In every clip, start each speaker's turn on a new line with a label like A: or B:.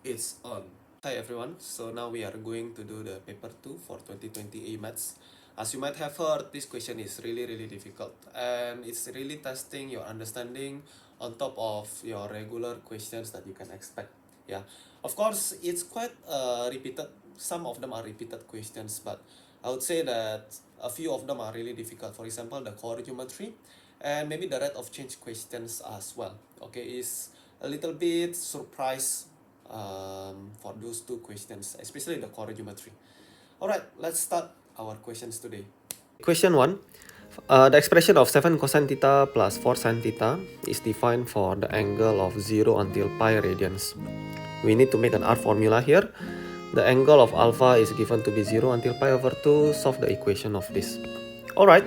A: It's on. Hi everyone, so now we are going to do the paper 2 for 2020 A Maths. As you might have heard, this question is really difficult and it's really testing your understanding on top of your regular questions that you can expect. Yeah, of course, it's quite repeated. Some of them are repeated questions, but I would say that a few of them are really difficult. For example, the core geometry and maybe the rate of change questions as well. Okay, is a little bit surprise for those two questions, especially the core geometry. Alright, let's start our questions today. Question 1. The expression of 7 cosine theta plus 4 sin theta is defined for the angle of 0 until pi radians. We need to make an R formula here. The angle of alpha is given to be 0 until pi over 2. Solve the equation of this. Alright.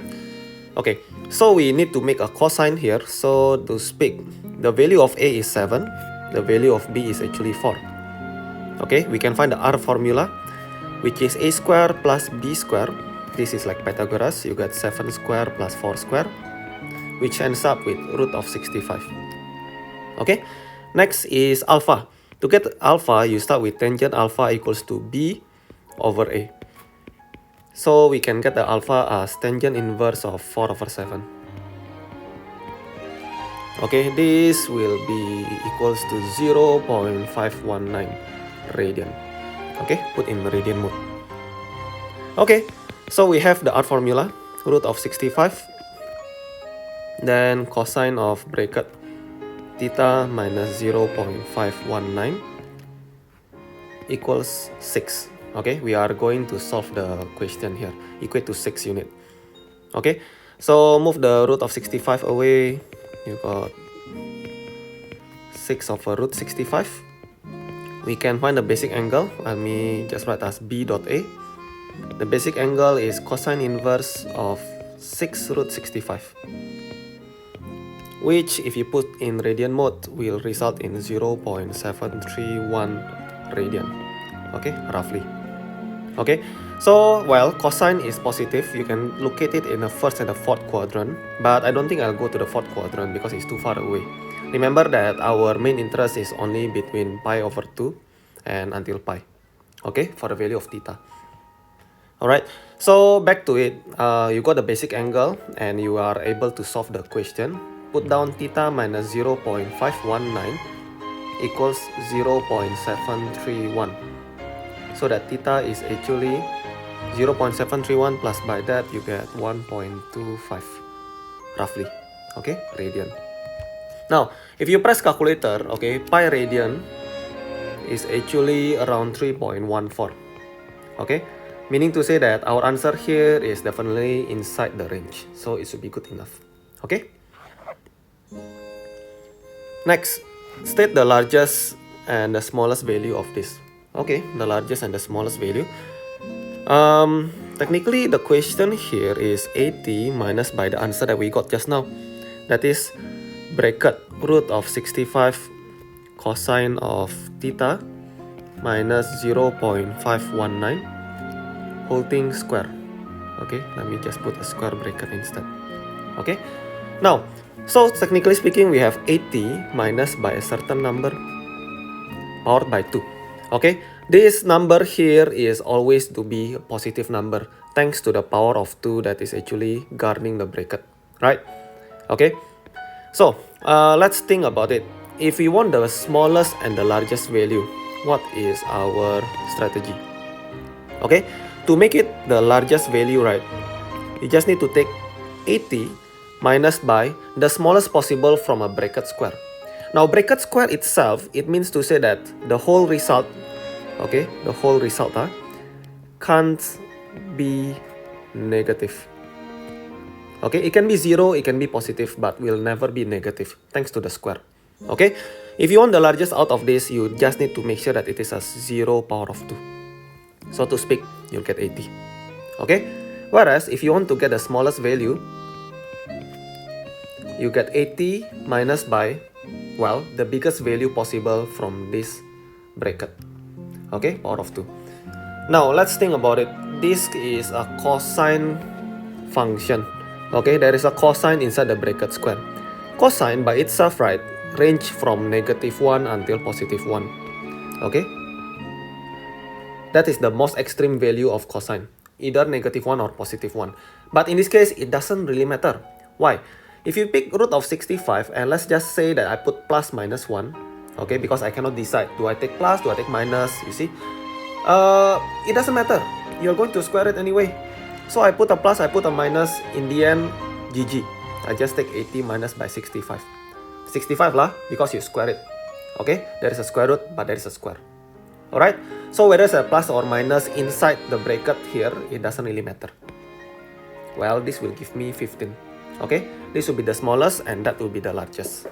A: Okay, so we need to make a cosine here. So to speak, the value of A is 7. The value of B is actually 4. Okay, we can find the R formula, which is A square plus B square. This is like Pythagoras. You get 7 square plus 4 square, which ends up with root of 65. Okay, next is alpha. To get alpha, you start with tangent alpha equals to B over A. So we can get the alpha as tangent inverse of 4 over 7. Okay, this will be equals to 0.519 radian. Okay, put in radian mode. Okay, so we have the R formula, root of 65, then cosine of bracket theta minus 0.519 equals 6. Okay, we are going to solve the question here, equate to 6 unit. Okay, so move the root of 65 away, you got 6 over root 65. We can find the basic angle. Let me just write as B dot A. The basic angle is cosine inverse of 6 root 65, which if you put in radian mode will result in 0.731 radian. Okay, roughly. Okay, so while cosine is positive, you can locate it in the first and the fourth quadrant, but I don't think I'll go to the fourth quadrant because it's too far away. Remember that our main interest is only between pi over 2 and until pi. Okay, for the value of theta. Alright, so back to it. You got the basic angle and you are able to solve the question. Put down theta minus 0.519 equals 0.731. So that theta is actually 0.731 plus by that you get 1.25 roughly. Okay, radian. Now, if you press calculator, okay, pi radian is actually around 3.14. Okay, meaning to say that our answer here is definitely inside the range, so it should be good enough. Okay. Next, state the largest and the smallest value of this. Okay, the largest and the smallest value. Technically, the question here is 80 minus by the answer that we got just now. That is bracket root of 65 cosine of theta minus 0.519 whole thing square. Okay, let me just put a square bracket instead. Okay, now, so technically speaking, we have 80 minus by a certain number powered by 2. Okay, this number here is always to be a positive number thanks to the power of 2 that is actually guarding the bracket, right? Okay, so let's think about it. If we want the smallest and the largest value, what is our strategy? Okay, to make it the largest value, right, you just need to take 80 minus by the smallest possible from a bracket square. Now bracket square itself, it means to say that the whole result, okay, the whole result can't be negative. Okay, it can be 0, it can be positive, but will never be negative thanks to the square. Okay, if you want the largest out of this, you just need to make sure that it is a 0 power of 2. So to speak, you'll get 80. Okay, whereas if you want to get the smallest value, you get 80 minus by, well, the biggest value possible from this bracket. Okay, power of 2. Now let's think about it. This is a cosine function. Okay, there is a cosine inside the bracket square. Cosine by itself, right, range from -1 until +1. Okay, that is the most extreme value of cosine, either -1 or +1. But in this case, it doesn't really matter. Why? If you pick root of 65, and let's just say that I put plus -1, okay, because I cannot decide, do I take plus, do I take minus, you see? It doesn't matter. You're going to square it anyway. So I put a plus, I put a minus, in the end, GG. I just take 80 minus by 65. 65 lah, because you square it. Okay, there is a square root, but there is a square. Alright, so whether it's a plus or minus inside the bracket here, it doesn't really matter. Well, this will give me 15. Okay, this will be the smallest and that will be the largest.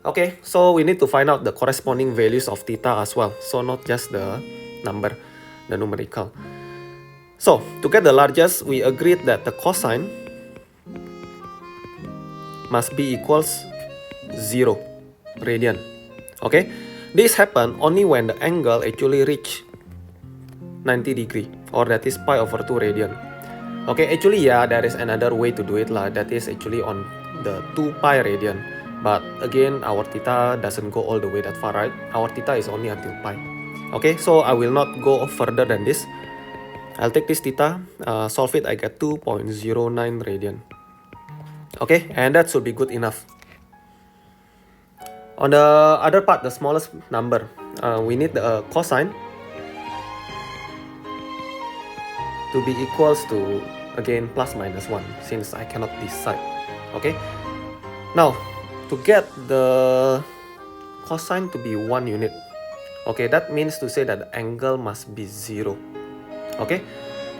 A: Okay, so we need to find out the corresponding values of theta as well. So not just the number, the numerical. So, to get the largest, we agreed that the cosine must be equals 0 radian. Okay, this happen only when the angle actually reach 90 degree, or that is pi over 2 radian. Okay, actually yeah, there is another way to do it lah. That is actually on the 2 pi radian. But again, our theta doesn't go all the way that far, right? Our theta is only until pi. Okay, so I will not go further than this. I'll take this theta, solve it, I get 2.09 radian. Okay, and that should be good enough. On the other part, the smallest number, we need the cosine to be equals to, again, plus minus 1, since I cannot decide. Okay, now to get the cosine to be 1 unit, okay, that means to say that the angle must be 0. Okay,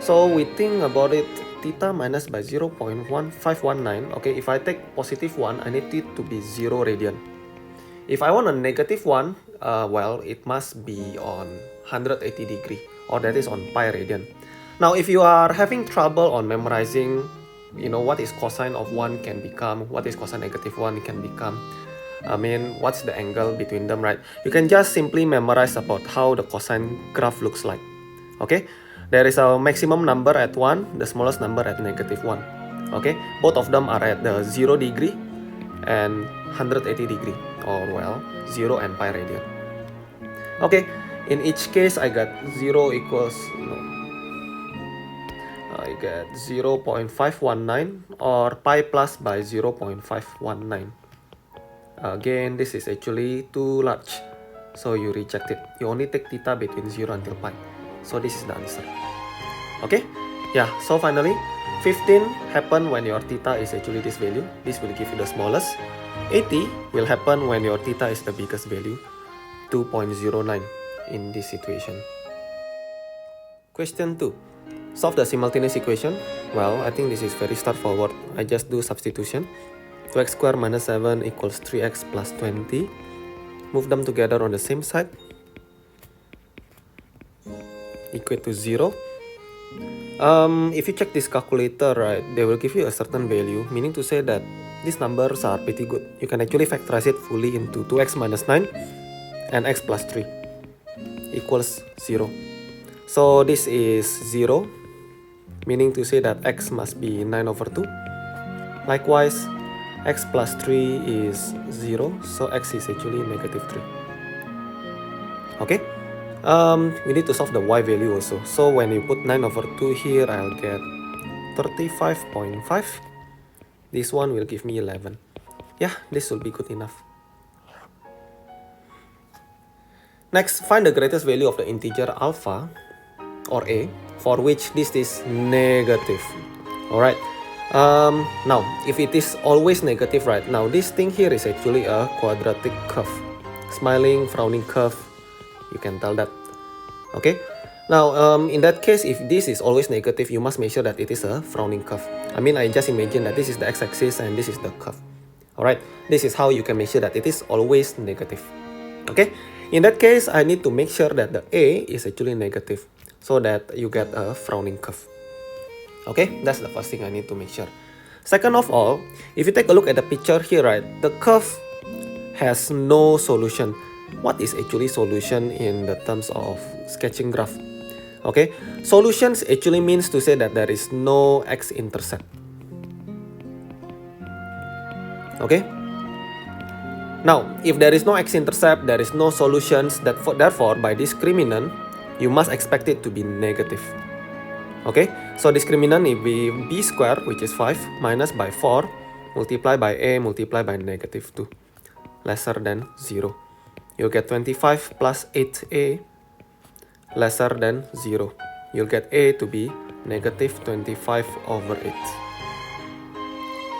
A: so we think about it, theta minus by 0.1519. Okay, if I take positive 1, I need it to be 0 radian. If I want a negative 1, well, it must be on 180 degree, or that is on pi radian. Now, if you are having trouble on memorizing, you know, what is cosine of 1 can become, what is cosine negative 1 can become, I mean, what's the angle between them, right? You can just simply memorize about how the cosine graph looks like. Okay, there is a maximum number at 1, the smallest number at -1. Okay, both of them are at the 0 degree and 180 degree, or well, 0 and pi radian. Okay, in each case I got 0 equals, no, I get 0.519 or pi plus by 0.519. Again, this is actually too large, so you reject it. You only take theta between 0 until pi. So this is the answer. Okay, yeah, so finally 15 happen when your theta is actually this value. This will give you the smallest. 80 will happen when your theta is the biggest value, 2.09 in this situation. Question 2. Solve the simultaneous equation. Well, I think this is very straightforward. I just do substitution. 2x squared minus 7 equals 3x plus 20. Move them together on the same side. Equate to 0. If you check this calculator, right, they will give you a certain value, meaning to say that these numbers are pretty good. You can actually factorize it fully into 2x minus 9 and x plus 3 equals 0. So this is 0, meaning to say that x must be 9 over 2. Likewise, x plus 3 is 0, so x is actually -3. Okay, we need to solve the y value also. So when you put 9 over 2 here, I'll get 35.5. This one will give me 11. Yeah, this will be good enough. Next, find the greatest value of the integer alpha, or a, for which this is negative. Alright, now if it is always negative, right, now this thing here is actually a quadratic curve, smiling, frowning curve, you can tell that. Okay, now in that case, if this is always negative, you must make sure that it is a frowning curve. I mean, I just imagine that this is the x-axis and this is the curve. Alright, this is how you can make sure that it is always negative. Okay, in that case, I need to make sure that the a is actually negative, so that you get a frowning curve. Okay, that's the first thing I need to make sure. Second of all, if you take a look at the picture here, right, the curve has no solution. What is actually solution in the terms of sketching graph? Okay, solutions actually means to say that there is no x-intercept. Okay, Now, if there is no x-intercept, there is no solutions, therefore by discriminant, you must expect it to be negative. Okay, so discriminant will be b squared, which is 5, minus by 4, multiplied by a, multiplied by negative 2, lesser than 0. You'll get 25 plus 8a, lesser than 0. You'll get a to be negative 25 over 8.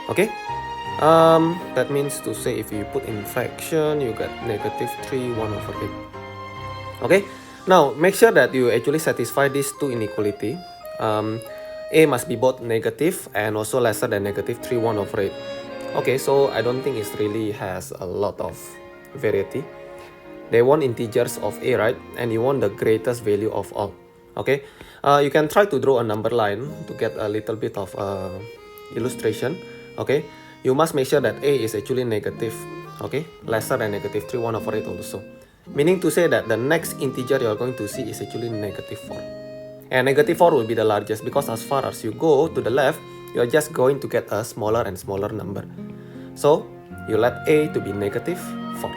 A: Okay, that means to say if you put in fraction, you get negative 3, 1 over 8. Okay, now make sure that you actually satisfy these two inequality. A must be both negative and also lesser than negative 3, 1 over 8. Okay, so I don't think it really has a lot of variety. They want integers of a, right? And you want the greatest value of all. Okay, you can try to draw a number line to get a little bit of illustration. Okay, you must make sure that a is actually negative. Okay, lesser than negative 3, 1 over 8 also. Meaning to say that the next integer you are going to see is actually negative 4. And negative 4 will be the largest because as far as you go to the left, you are just going to get a smaller and smaller number. So you let a to be negative 4.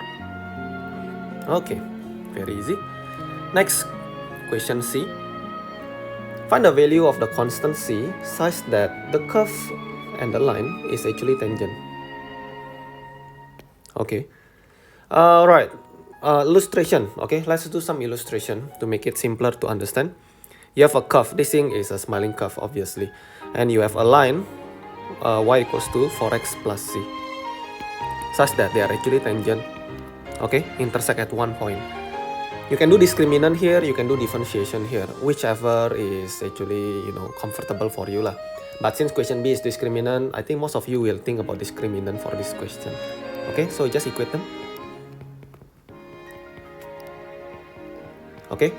A: Okay, very easy. Next, question C. Find the value of the constant C such that the curve and the line is actually tangent. Okay. Right. Illustration. Okay, let's do some illustration to make it simpler to understand. You have a curve. This thing is a smiling curve, obviously. And you have a line, y equals to 4x plus c, such that they are actually tangent. Okay, intersect at one point. You can do discriminant here, you can do differentiation here, whichever is actually, comfortable for you lah. But since question B is discriminant, I think most of you will think about discriminant for this question. Okay, so just equate them. Okay,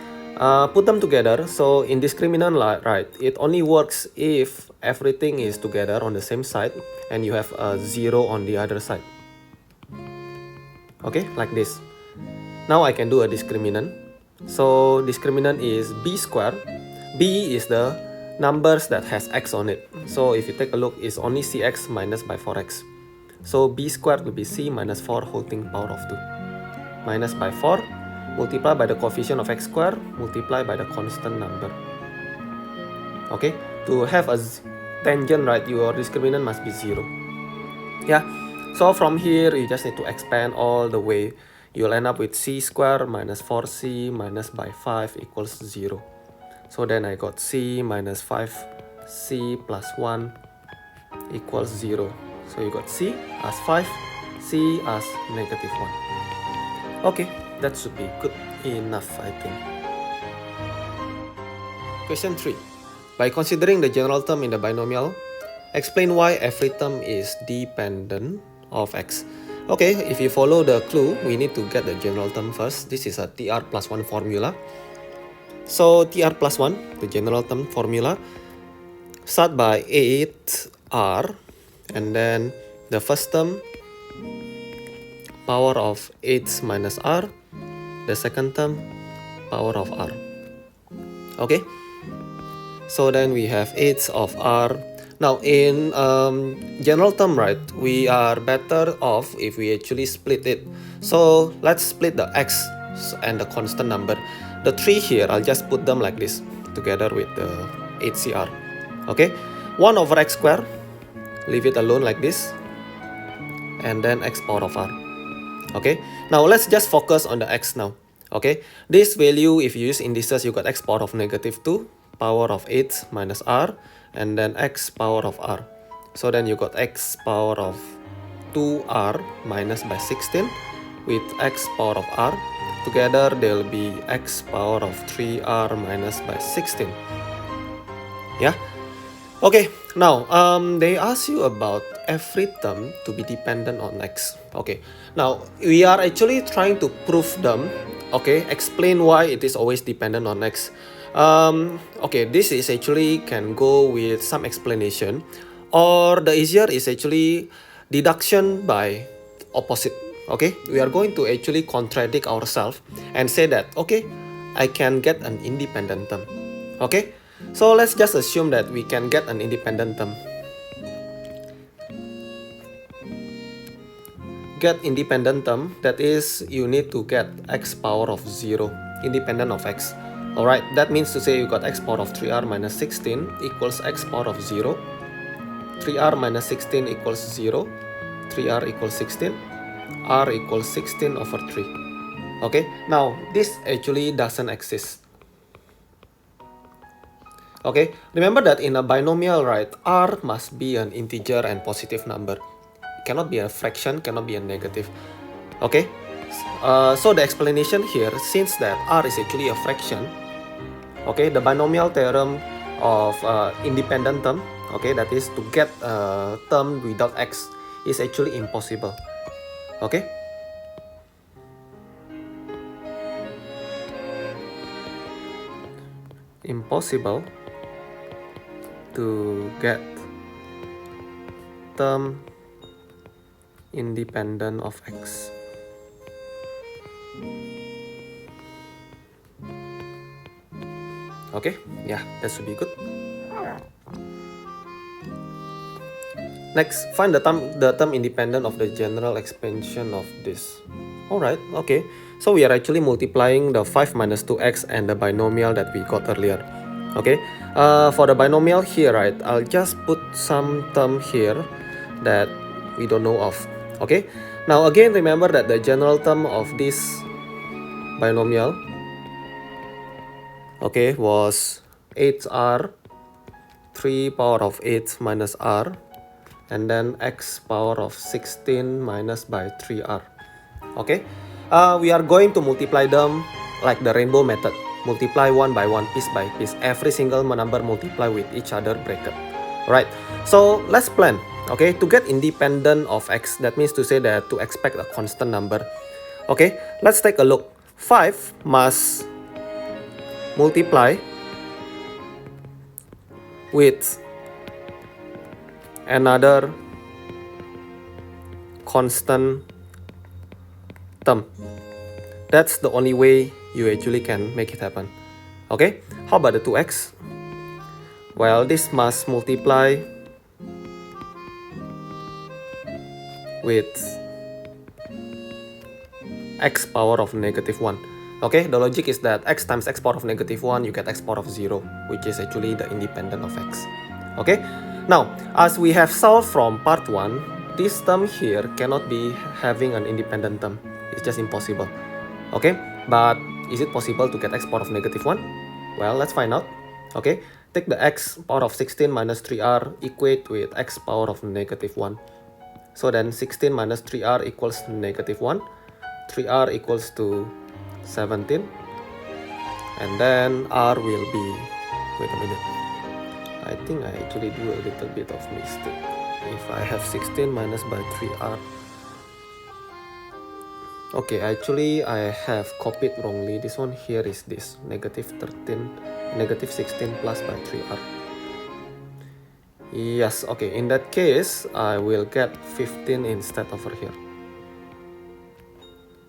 A: put them together. So in discriminant, right, it only works if everything is together on the same side and you have a 0 on the other side. Okay, like this. Now I can do a discriminant. So discriminant is b squared. B is the numbers that has x on it. So if you take a look, it's only cx minus by 4x. So b squared will be c minus 4 whole thing power of 2. Minus by 4, multiplied by the coefficient of x squared, multiplied by the constant number. Okay, to have a tangent, right, your discriminant must be 0. Yeah, so from here, you just need to expand all the way. You'll end up with c squared minus 4c minus by 5 equals 0. So then I got c minus 5c plus 1 equals 0. So you got c as 5, c as negative 1. Okay, that should be good enough, I think. Question 3. By considering the general term in the binomial, explain why every term is dependent of x. Okay, if you follow the clue, we need to get the general term first. This is a TR plus 1 formula. So TR plus 1, the general term formula, start by 8R, and then the first term, power of 8 minus R, the second term, power of R. Okay, so then we have 8 of R. Now in general term, right, we are better off if we actually split it. So let's split the x and the constant number. The 3 here, I'll just put them like this together with the 8CR. Okay, 1 over x squared, leave it alone like this, and then x power of R. Okay, now let's just focus on the x now. Okay, this value, if you use indices, you got x power of negative 2, power of 8 minus R, and then x power of R. So then you got x power of 2R minus by 16 with x power of R. Together they'll be x power of 3R minus by 16. Yeah. Okay, now they ask you about every term to be dependent on x. Okay, now we are actually trying to prove them. Okay, explain why it is always dependent on x. Okay, this is actually can go with some explanation, or the easier is actually deduction by opposite. Okay, we are going to actually contradict ourselves and say that, okay, I can get an independent term. Okay, so let's just assume that we can get an independent term. get independent term, that is, you need to get x power of 0, independent of x. Alright, that means to say you got x power of 3r minus 16 equals x power of 0. 3r minus 16 equals 0. 3r equals 16. R equals 16 over 3. Okay, now this actually doesn't exist. Okay, remember that in a binomial, right, r must be an integer and positive number. It cannot be a fraction, cannot be a negative. Okay, so the explanation here, since that r is actually a fraction, okay, the binomial theorem of independent term, okay, that is to get a term without x, is actually impossible. Okay, impossible to get term independent of x. Okay, yeah, that should be good. Next, find the term independent of the general expansion of this. Alright, okay. So we are actually multiplying the 5 minus 2x and the binomial that we got earlier. Okay, for the binomial here, right, I'll just put some term here that we don't know of. Okay, now again, remember that the general term of this binomial, okay, was 8r, 3 power of 8 minus r, and then x power of 16 minus by 3r. Okay, we are going to multiply them like the rainbow method. Multiply one by one, piece by piece. Every single number multiply with each other bracket. Right, so let's plan. Okay, to get independent of x, that means to say that to expect a constant number. Okay, let's take a look. 5 must multiply with another constant term. That's the only way you actually can make it happen. Okay, how about the 2x? Well, this must multiply with x power of negative 1. Okay, the logic is that x times x power of negative 1, you get x power of 0, which is actually the independent of x. Okay, now, as we have solved from part 1, this term here cannot be having an independent term. It's just impossible. Okay, but is it possible to get x power of negative 1? Well, let's find out. Okay, take the x power of 16 minus 3r equate with x power of negative 1. So then 16 minus 3r equals negative 1. 3r equals to 17. And then r will be, wait a minute, I think I actually do a little bit of mistake. If I have 16 minus by 3r, okay, actually I have copied wrongly. This one here is this, negative 16 plus by 3r. Yes, okay, in that case, I will get 15 instead over here.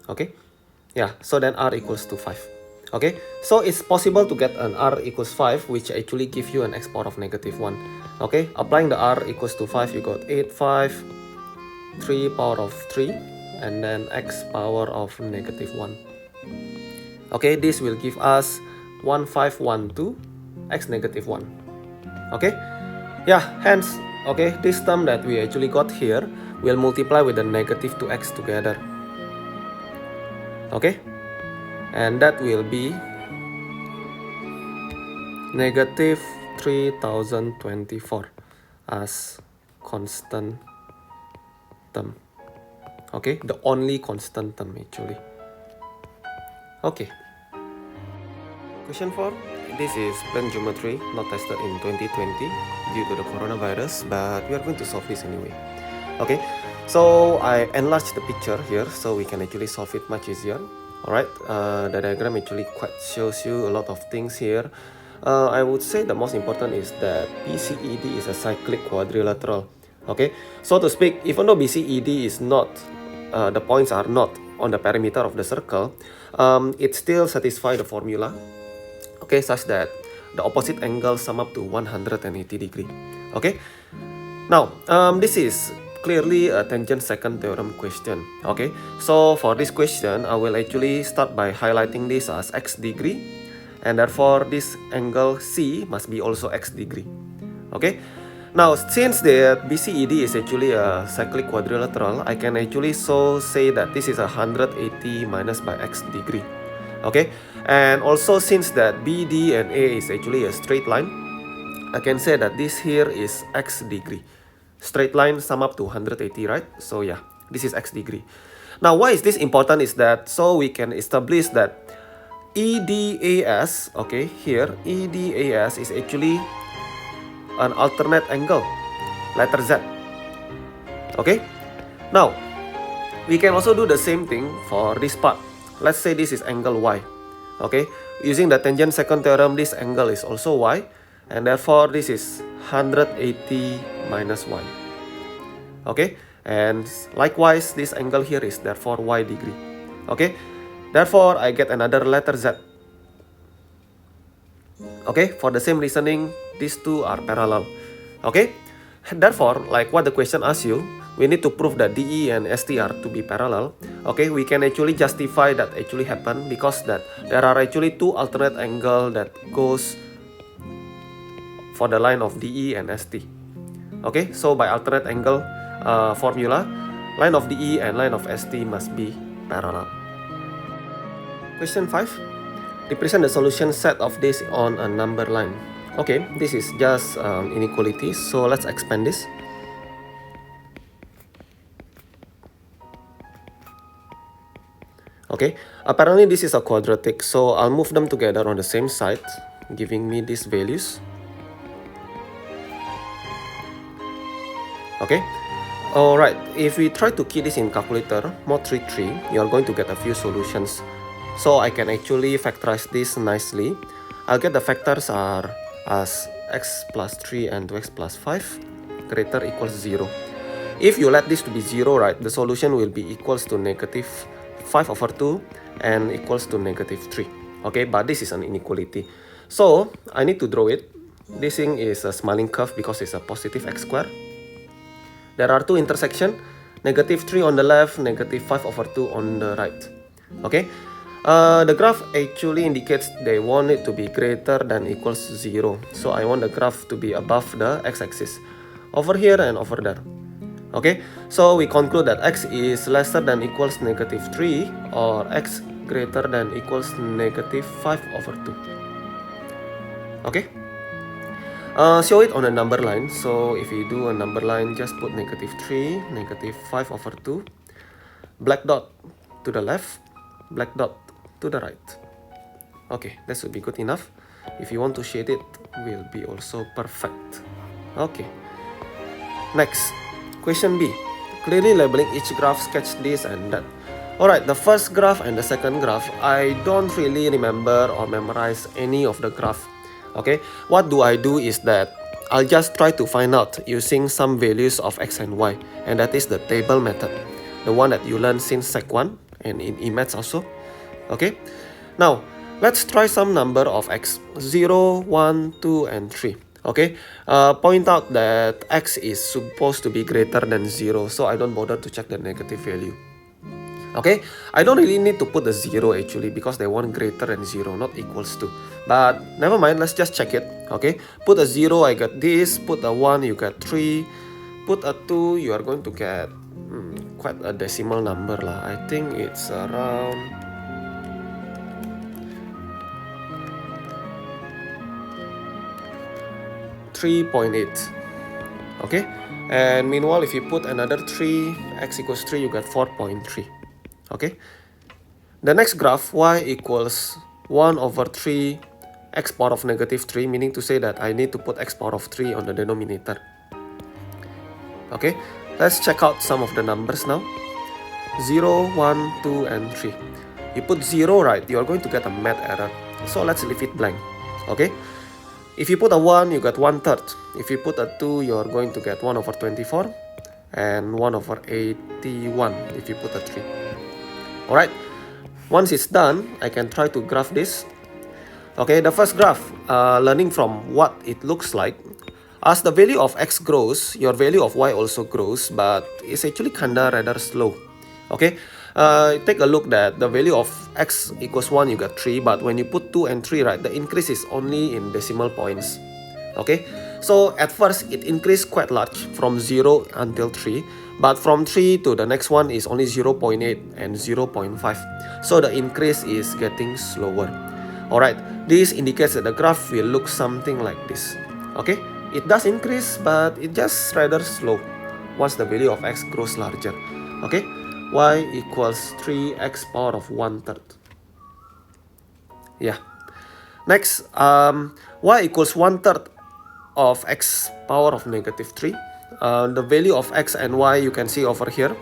A: Okay, yeah, so then r equals to 5. Okay, so it's possible to get an r equals 5, which actually give you an x power of negative 1. Okay, applying the r equals to 5, you got 8, 5, 3 power of 3, and then x power of negative 1. Okay, this will give us 1512 x negative 1. Okay, yeah, hence, okay, this term that we actually got here will multiply with the negative 2x together. Okay, and that will be negative 3024 as constant term. Okay, the only constant term actually. Okay. Question 4. This is plane geometry not tested in 2020 due to the coronavirus, but we are going to solve this anyway. Okay, so I enlarged the picture here so we can actually solve it much easier. Alright, the diagram actually quite shows you a lot of things here. I would say the most important is that BCED is a cyclic quadrilateral. Okay, so to speak, even though BCED is not, the points are not on the perimeter of the circle, it still satisfies the formula. Okay, such that the opposite angles sum up to 180 degree. Okay, now this is clearly a tangent second theorem question. Okay, so for this question, I will actually start by highlighting this as x degree, and therefore this angle C must be also x degree. Okay, now since the BCED is actually a cyclic quadrilateral, I can actually say that this is 180 minus by x degree. Okay, and also since that BD and A is actually a straight line, I can say that this here is x degree. Straight line sum up to 180, right? So yeah, this is x degree. Now why is this important is that so we can establish that EDAS, okay, here EDAS is actually an alternate angle, letter Z. Okay, now we can also do the same thing for this part. Let's say this is angle Y. Okay, using the tangent second theorem, this angle is also Y, and therefore this is 180 minus Y. Okay, and likewise this angle here is therefore Y degree. Okay, therefore I get another letter Z. Okay, for the same reasoning, these two are parallel. Okay, therefore, like what the question asks you, we need to prove that DE and ST are to be parallel. Okay, we can actually justify that actually happen because that there are actually two alternate angle that goes for the line of DE and ST. Okay, so by alternate angle formula, line of DE and line of ST must be parallel. Question 5. Represent the solution set of this on a number line. Okay, this is just inequality, so let's expand this. Okay, apparently this is a quadratic, so I'll move them together on the same side, giving me these values. Okay, alright, if we try to key this in calculator, mod 3, you're going to get a few solutions. So I can actually factorize this nicely. I'll get the factors are as x plus 3 and 2x plus 5 greater equals 0. If you let this to be 0, right, the solution will be equals to negative 5 over 2 and equals to negative 3. Okay, but this is an inequality. So I need to draw it. This thing is a smiling curve because it's a positive x squared. There are two intersections, negative 3 on the left, negative 5 over 2 on the right. Okay. The graph actually indicates they want it to be greater than equals 0. So I want the graph to be above the x-axis, over here and over there. Okay, so we conclude that x is lesser than equals negative 3 or x greater than equals negative 5 over 2. Okay, show it on a number line. So if you do a number line, just put negative 3, negative 5 over 2, black dot to the left, black dot to the right. Okay, that should be good enough. If you want to shade it, will be also perfect. Okay, next, question B. Clearly labeling each graph, sketch this and that. Alright, the first graph and the second graph, I don't really remember or memorize any of the graph. Okay, what do I do is that I'll just try to find out using some values of x and y, and that is the table method, the one that you learned since Sec 1 and in EMATS also. Okay, now let's try some number of x, 0, 1, 2 and 3. Okay, point out that x is supposed to be greater than 0, so I don't bother to check the negative value. Okay, I don't really need to put the 0 actually because they want greater than 0, not equals to. But never mind, let's just check it. Okay, put a 0, I get this. Put a 1, you get 3. Put a 2, you are going to get quite a decimal number lah. I think it's around 3.8. Okay, and meanwhile if you put another 3, x equals 3, you get 4.3. Okay, the next graph, y equals 1 over 3 x power of negative 3, meaning to say that I need to put x power of 3 on the denominator. Okay, let's check out some of the numbers now. 0, 1, 2 and 3. You put 0, right, you are going to get a math error, so let's leave it blank. Okay, if you put a 1, you get 1/3. If you put a 2, you are going to get 1 over 24 and 1 over 81 if you put a 3. Alright, once it's done, I can try to graph this. Okay, the first graph, learning from what it looks like, As the value of x grows, your value of y also grows, but it's actually kinda rather slow. Okay, take a look that the value of x equals 1, you got 3, but when you put 2 and 3, right, the increase is only in decimal points. Okay, so at first it increased quite large from 0 until 3, but from 3 to the next one is only 0.8 and 0.5. So the increase is getting slower. Alright, this indicates that the graph will look something like this. Okay, it does increase, but it just rather slow once the value of x grows larger. Okay, y equals 3x power of 1/3. Yeah. Next, y equals 1/3 of x power of negative 3. The value of x and y you can see over here.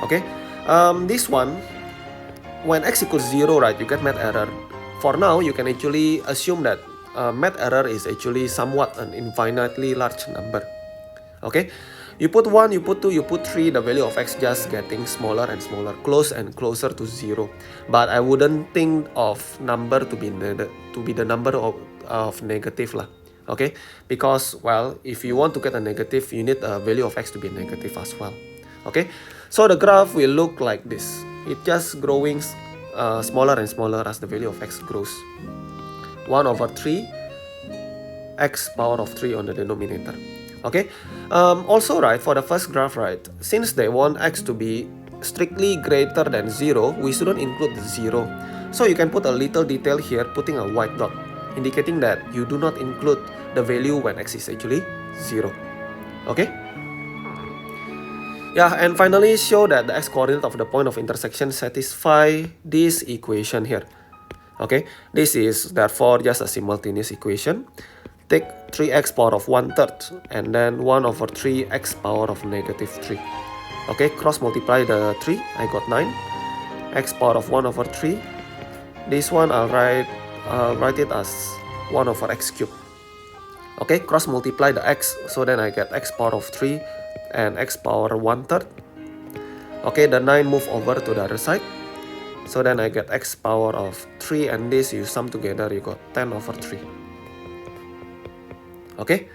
A: Okay, this one, when x equals 0, right, you get math error. For now, you can actually assume that math error is actually somewhat an infinitely large number. Okay, you put 1, you put 2, you put 3, the value of x just getting smaller and smaller, close and closer to 0. But I wouldn't think of number to be the number of negative lah. Okay, because, well, if you want to get a negative, you need a value of x to be negative as well. Okay, so the graph will look like this. It just growing smaller and smaller as the value of x grows. 1/3 x power of 3 on the denominator. Okay, also, right, for the first graph, right, since they want x to be strictly greater than 0, we shouldn't include the 0. So you can put a little detail here, putting a white dot, indicating that you do not include the value when x is actually 0. Okay. Yeah, and finally show that the x-coordinate of the point of intersection satisfy this equation here. Okay, this is therefore just a simultaneous equation. Take 3x power of 1/3 and then 1/3 x power of negative 3. Okay, cross multiply the 3, I got 9. X power of 1/3. This one I'll write it as 1/x cubed. Okay, cross multiply the x, so then I get x power of 3 and x power 1/3. Okay, the 9 move over to the other side, so then I get x power of 3, and this you sum together, you got 10/3. Okay,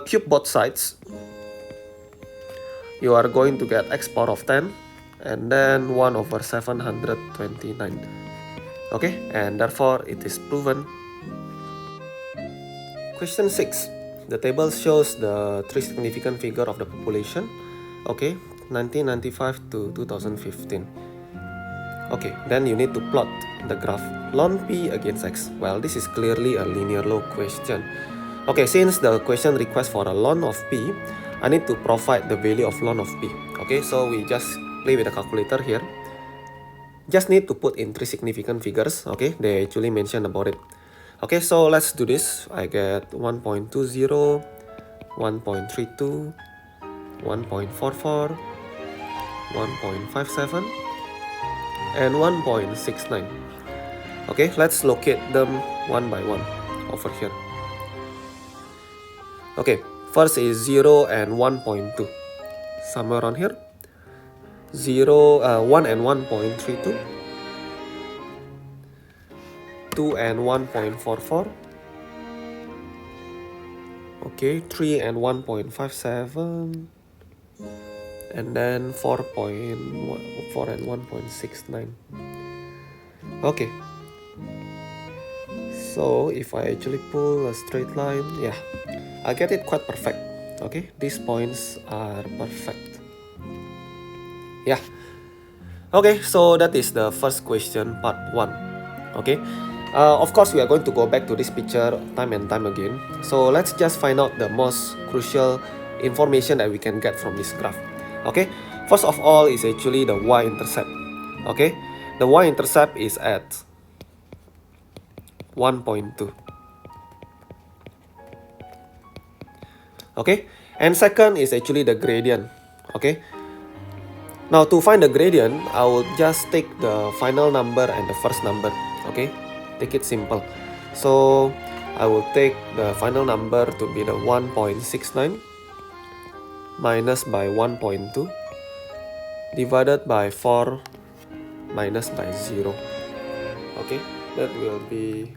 A: cube both sides, you are going to get x power of 10 and then 1/729. Okay, and therefore it is proven. Question 6. The table shows the 3 significant figure of the population. Okay, 1995 to 2015. Okay, then you need to plot the graph ln p against x. Well, this is clearly a linear law question. Okay, since the question requests for a ln of p, I need to provide the value of ln of p. Okay, so we just play with the calculator here. Just need to put in 3 significant figures. Okay, they actually mentioned about it. Okay, so let's do this. I get 1.20, 1.32, 1.44, 1.57, and 1.69. Okay, let's locate them one by one over here. Okay, first is 0 and 1.2, somewhere around here. 1 and 1.32, 2 and 1.44, okay, 3 and 1.57, and then 4 and 1.69. Okay, so if I actually pull a straight line, yeah, I get it quite perfect. Okay, these points are perfect. Yeah. Okay, so that is the first question, part 1. Okay, of course we are going to go back to this picture time and time again. So let's just find out the most crucial information that we can get from this graph. Okay, first of all is actually the y-intercept. Okay, the y-intercept is at 1.2. Okay, and second is actually the gradient. Okay, now to find the gradient, I will just take the final number and the first number. Okay, take it simple. So I will take the final number to be the 1.69 minus by 1.2 divided by 4 minus by 0. Okay, that will be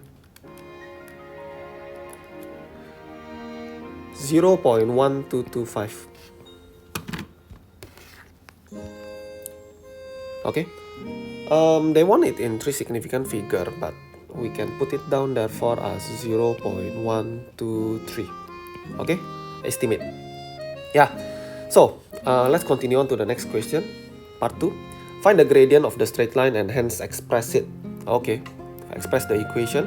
A: 0.1225. Okay, they want it in 3 significant figure, but we can put it down therefore as 0.123. Okay, estimate. Yeah, so let's continue on to the next question, part 2. Find the gradient of the straight line and hence express it. Okay, express the equation.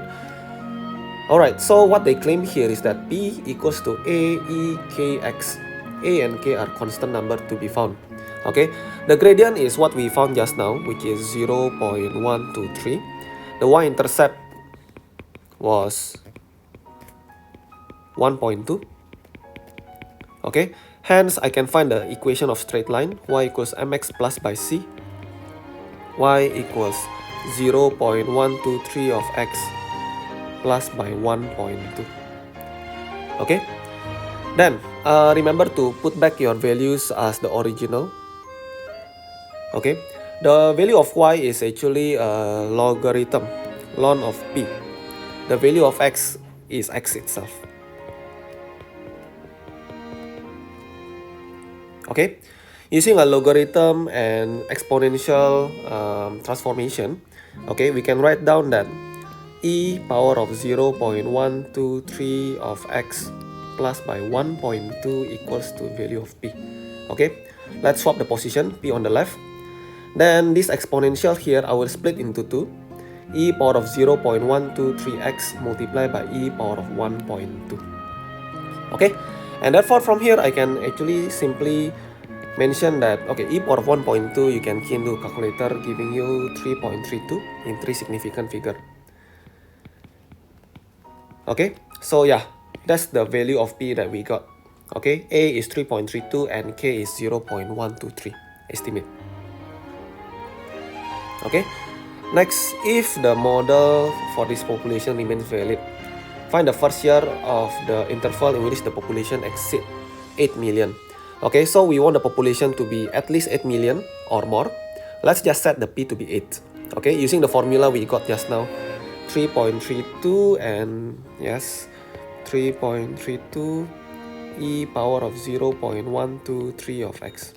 A: Alright, so what they claim here is that P equals to A, E, K, X. A and K are constant number to be found. Okay, the gradient is what we found just now, which is 0.123. The y-intercept was 1.2. Okay, hence I can find the equation of straight line. Y equals mx plus by c. Y equals 0.123 of x plus by 1.2. Okay, then remember to put back your values as the original. Okay, the value of y is actually a logarithm ln of p. The value of x is x itself. Okay, using a logarithm and exponential transformation, okay, we can write down that e power of 0.123 of x plus by 1.2 equals to value of p. Okay, let's swap the position, p on the left. Then this exponential here, I will split into 2. E power of 0.123x multiplied by e power of 1.2. Okay, and therefore from here I can actually simply mention that, okay, e power of 1.2 you can key into calculator, giving you 3.32 in 3 significant figure. Okay, so yeah, that's the value of p that we got. Okay, A is 3.32 and K is 0.123 estimate. Okay, next, if the model for this population remains valid, find the first year of the interval in which the population exceed 8 million. Okay, so we want the population to be at least 8 million or more. Let's just set the p to be 8. Okay, using the formula we got just now, 3.32 and yes, 3.32 e power of 0.123 of x.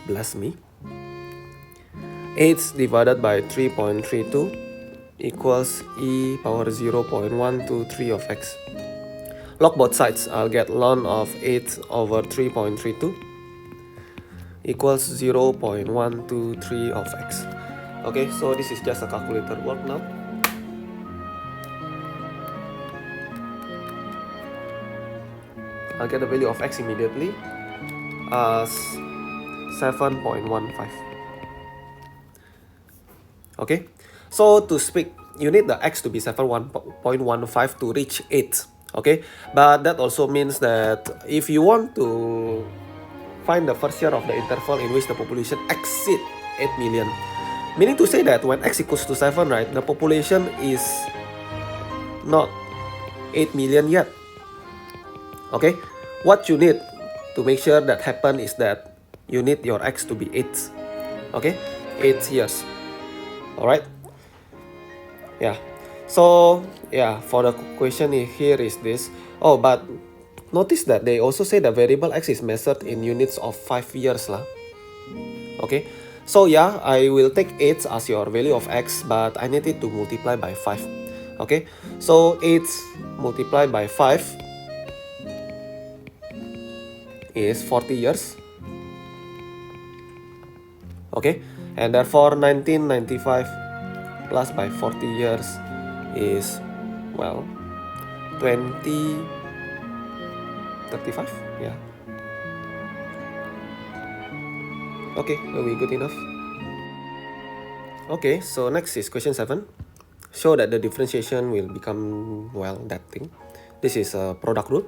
A: Bless me. 8 divided by 3.32 equals e power 0.123 of x. Log both sides, I'll get ln of 8 over 3.32 equals 0.123 of x. Okay, so this is just a calculator work now. I'll get the value of x immediately as 7.15. Okay, so to speak, you need the x to be 7.15 to reach 8. Okay, but that also means that if you want to find the first year of the interval in which the population exceed 8 million, meaning to say that when x equals to 7, right, the population is not 8 million yet. Okay, what you need to make sure that happen is that you need your x to be 8. Okay, 8 years. Alright, yeah, so yeah, for the question here is this. Oh, but notice that they also say the variable x is measured in units of 5 years lah. Okay, so yeah, I will take 8 as your value of x, but I need it to multiply by 5. Okay, so 8 multiplied by 5 is 40 years. Okay, and therefore 1995 plus by 40 years is, well, 2035. Yeah, okay, will be good enough. Okay, so next is question 7. Show that the differentiation will become, well, that thing. This is a product rule.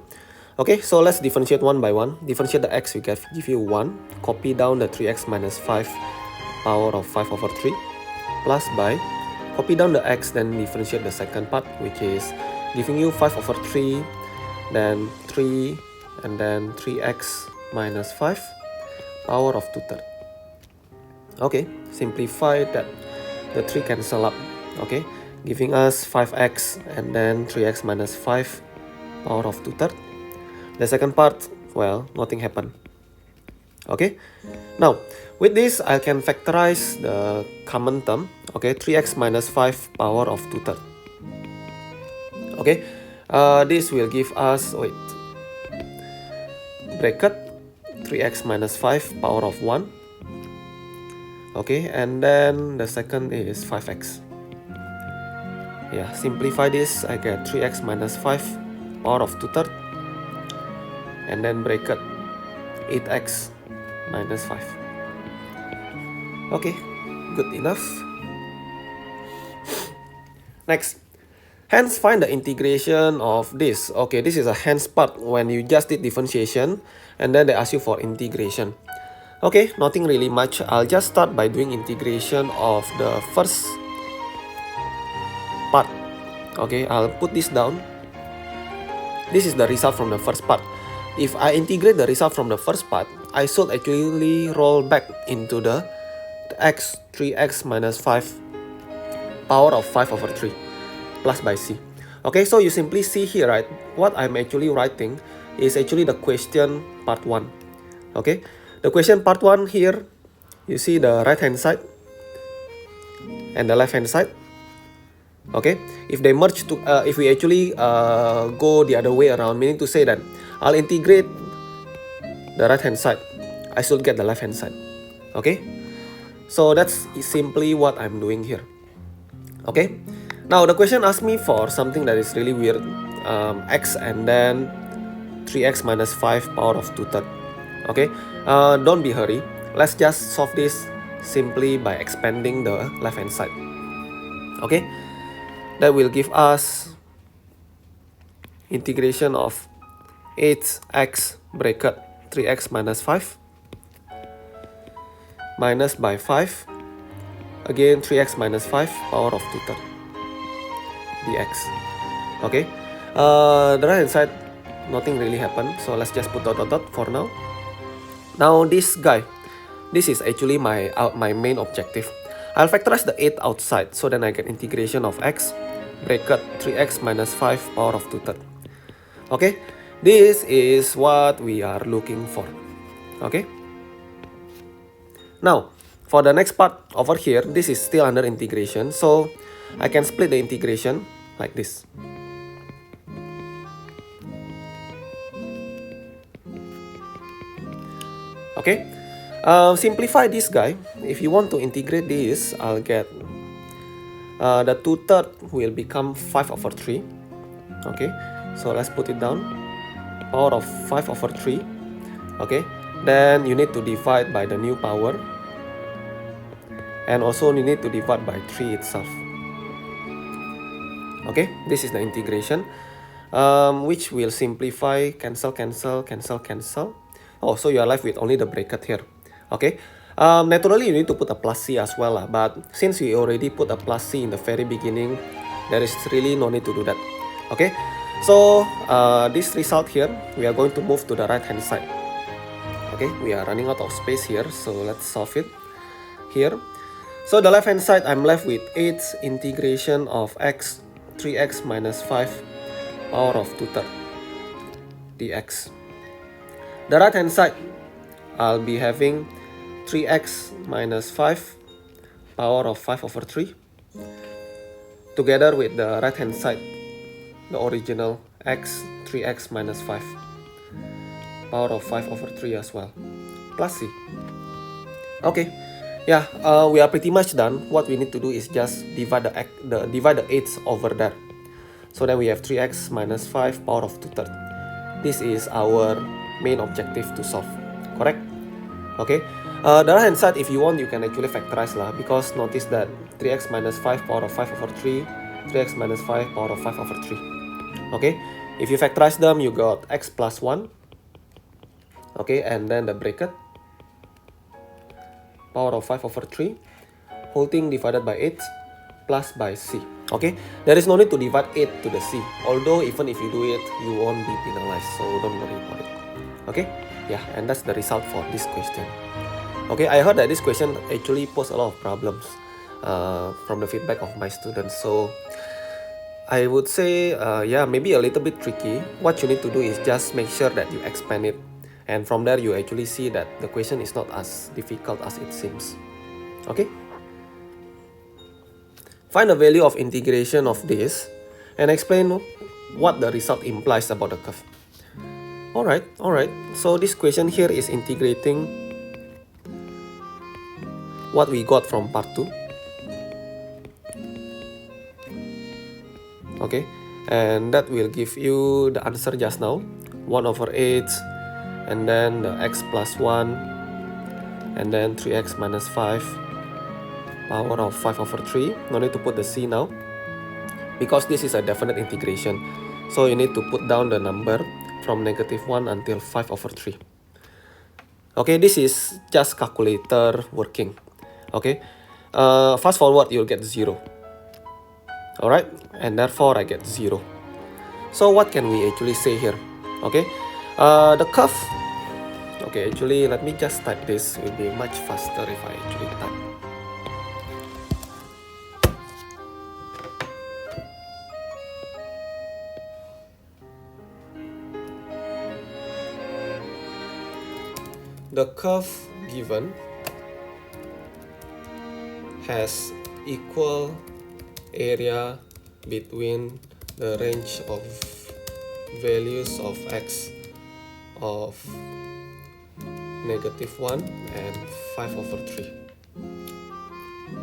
A: Okay, so let's differentiate one by one. Differentiate the x, we give you 1. Copy down the 3x minus 5 power of 5 over 3 plus by, copy down the x, then differentiate the second part, which is giving you 5 over 3, then 3, and then 3x minus 5 power of 2/3. Okay, simplify that. The 3 cancel up. Okay, giving us 5x and then 3x minus 5 power of 2/3. The second part, well, nothing happened. Okay, now with this I can factorize the common term. Okay, 3x minus 5 power of 2/3. Okay, this will give us, bracket 3x minus 5 power of 1. Okay, and then the second is 5x. Yeah, simplify this, I get 3x minus 5 power of 2/3, and then bracket 8x minus 5. Okay, good enough. Next, hence find the integration of this. Okay, this is a hence part when you just did differentiation and then they ask you for integration. Okay, nothing really much. I'll just start by doing integration of the first part. Okay, I'll put this down. This is the result from the first part. If I integrate the result from the first part, I should actually roll back into the x 3x minus 5 power of 5 over 3 plus by c. Okay, so you simply see here, right? What I'm actually writing is actually the question part 1. Okay, the question part 1 here, you see the right hand side and the left hand side. Okay, if they merge to, if we actually go the other way around, meaning to say that I'll integrate the right hand side, I should get the left hand side. Okay, so that's simply what I'm doing here. Okay, now the question asked me for something that is really weird, x and then 3x minus 5 power of 2/3. Okay, don't be hurry. Let's just solve this simply by expanding the left hand side. Okay, that will give us integration of 8x bracket 3x minus 5 minus by 5, again 3x minus 5 power of 2/3 dx. Okay, the right hand side, nothing really happened, so let's just put dot dot dot for now. Now this guy, this is actually my main objective. I'll factorize the 8 outside, so then I get integration of x bracket 3x minus 5 power of 2/3. Okay, this is what we are looking for. Okay, now for the next part over here, this is still under integration, so I can split the integration like this. Okay, simplify this guy. If you want to integrate this, I'll get the 2/3 will become 5 over 3. Okay, so let's put it down, power of 5 over 3. Okay, then you need to divide by the new power, and also you need to divide by 3 itself. Okay, this is the integration, which will simplify, cancel, cancel, cancel, cancel. Oh, so you are left with only the bracket here. Okay, naturally you need to put a plus c as well, but since we already put a plus c in the very beginning, there is really no need to do that. Okay, so this result here, we are going to move to the right hand side. Okay, we are running out of space here, so let's solve it here. So the left hand side, I'm left with 8 integration of x 3x minus 5 power of 2/3 dx. The right hand side, I'll be having 3x minus 5 power of 5 over 3 together with the right hand side, the original x 3x minus 5 power of 5 over 3 as well, plus c. Okay, yeah, we are pretty much done. What we need to do is just divide the 8s over there. So then we have 3x minus 5 power of 2/3. This is our main objective to solve, correct? Okay, the right hand side, if you want, you can actually factorize lah, because notice that 3x minus 5 power of 5 over 3, 3x minus 5 power of 5 over 3. Okay, if you factorize them, you got x plus 1. Okay, and then the bracket power of 5 over 3 whole thing divided by 8 plus by c. Okay, there is no need to divide 8 to the c, although even if you do it, you won't be penalized, so don't worry about it. Okay, yeah, and that's the result for this question. Okay, I heard that this question actually posed a lot of problems from the feedback of my students, so I would say, yeah, maybe a little bit tricky. What you need to do is just make sure that you expand it. And from there, you actually see that the question is not as difficult as it seems. Okay? Find the value of integration of this and explain what the result implies about the curve. Alright. So this question here is integrating what we got from part 2. Okay, and that will give you the answer just now, 1/8, and then the x plus 1, and then 3x minus 5, power of 5/3. No need to put the c now, because this is a definite integration. So you need to put down the number from -1 until 5/3. Okay, this is just calculator working. Okay, fast forward, you'll get 0. Alright, and therefore I get 0. So what can we actually say here? Okay, the curve. Okay, actually let me just type this. It will be much faster if I actually type. The curve given has equal area between the range of values of x of -1 and 5/3.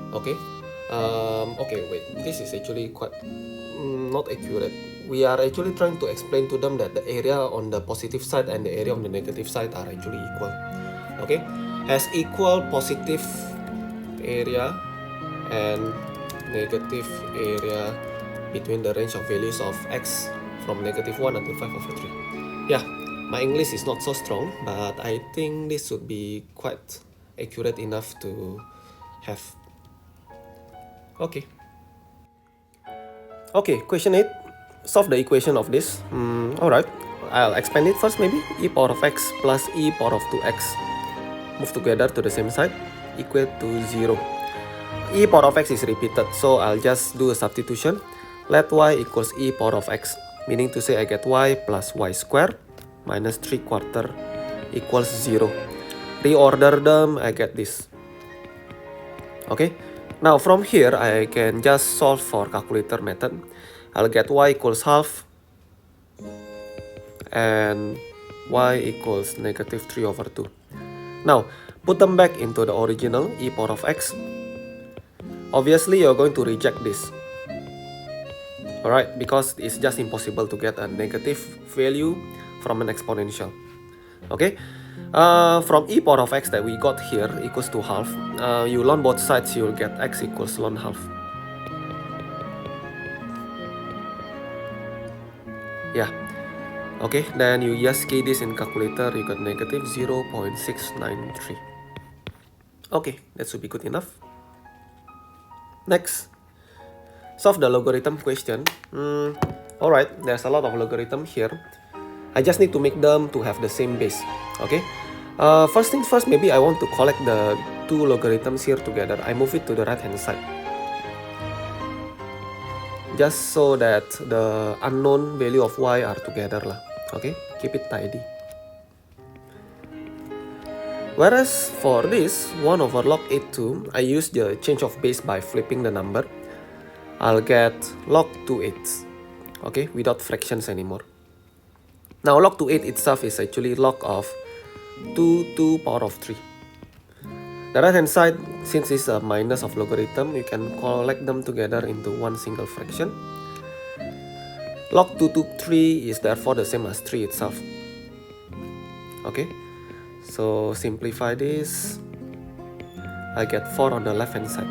A: Okay. Okay, wait. This is actually quite not accurate. We are actually trying to explain to them that the area on the positive side and the area on the negative side are actually equal. Okay, has equal positive area and negative area between the range of values of x from -1 until 5/3. Yeah, my English is not so strong, but I think this should be quite accurate enough to have. Okay. Okay, question 8. Solve the equation of this. Alright, I'll expand it first maybe. E power of x plus e power of 2x. Move together to the same side. Equate to 0. E power of x is repeated, so I'll just do a substitution. Let y equals e power of x, meaning to say I get y plus y squared minus 3/4 equals 0. Reorder them, I get this. Okay, now from here I can just solve for calculator method. I'll get y equals half and y equals -3/2. Now put them back into the original e power of x. Obviously you're going to reject this. Alright, because it's just impossible to get a negative value from an exponential. Okay, from e power of x that we got here equals to half. You ln both sides, you'll get x equals ln half. Yeah. Okay, then you just key this in calculator, you got -0.693. Okay, that should be good enough. Next, solve the logarithm question. Alright, there's a lot of logarithm here. I just need to make them to have the same base. Okay. First things first, maybe I want to collect the two logarithms here together. I move it to the right hand side, just so that the unknown value of y are together lah. Okay, keep it tidy. Whereas for this 1/log 8/2, I use the change of base by flipping the number. I'll get log 2/8. Okay, without fractions anymore. Now log 2/8 itself is actually log of 2 power of 3. The right hand side, since it's a minus of logarithm, you can collect them together into one single fraction. Log 2 to 3 is therefore the same as 3 itself. Okay, so simplify this. I get 4 on the left hand side.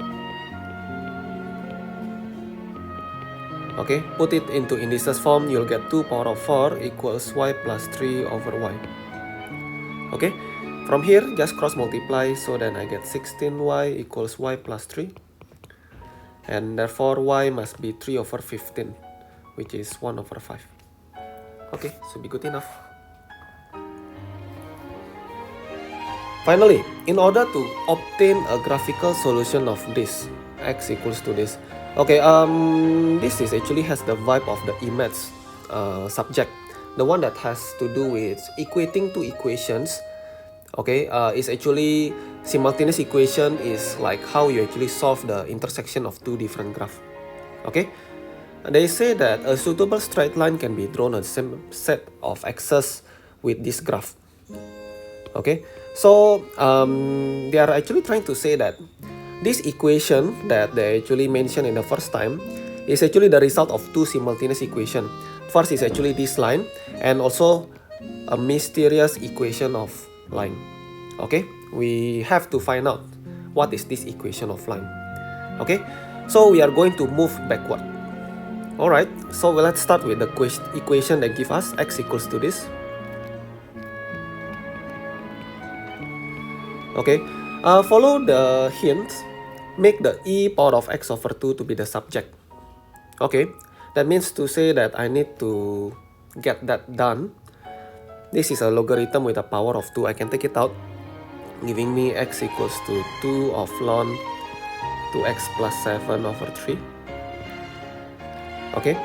A: Okay, put it into indices form, you'll get 2 power of 4 equals y plus 3/y. Okay, from here just cross multiply, so then I get 16y equals y plus 3. And therefore y must be 3/15, which is 1/5. Okay, should be good enough. Finally, in order to obtain a graphical solution of this, x equals to this, Okay, this is actually has the vibe of the EMATS subject, the one that has to do with equating two equations. Okay, is actually simultaneous equation is like how you actually solve the intersection of two different graphs. Okay, they say that a suitable straight line can be drawn on the same set of axes with this graph. Okay, so they are actually trying to say that this equation that they actually mentioned in the first time is actually the result of two simultaneous equation. First is actually this line, and also a mysterious equation of line. Okay, we have to find out what is this equation of line. Okay, so we are going to move backward. Alright, so let's start with the equation that give us x equals to this. Okay, follow the hints. Make the e power of x over 2 to be the subject. Okay, that means to say that I need to get that done. This is a logarithm with a power of 2. I can take it out, giving me x equals to 2 of ln 2x plus 7 over 3. Okay,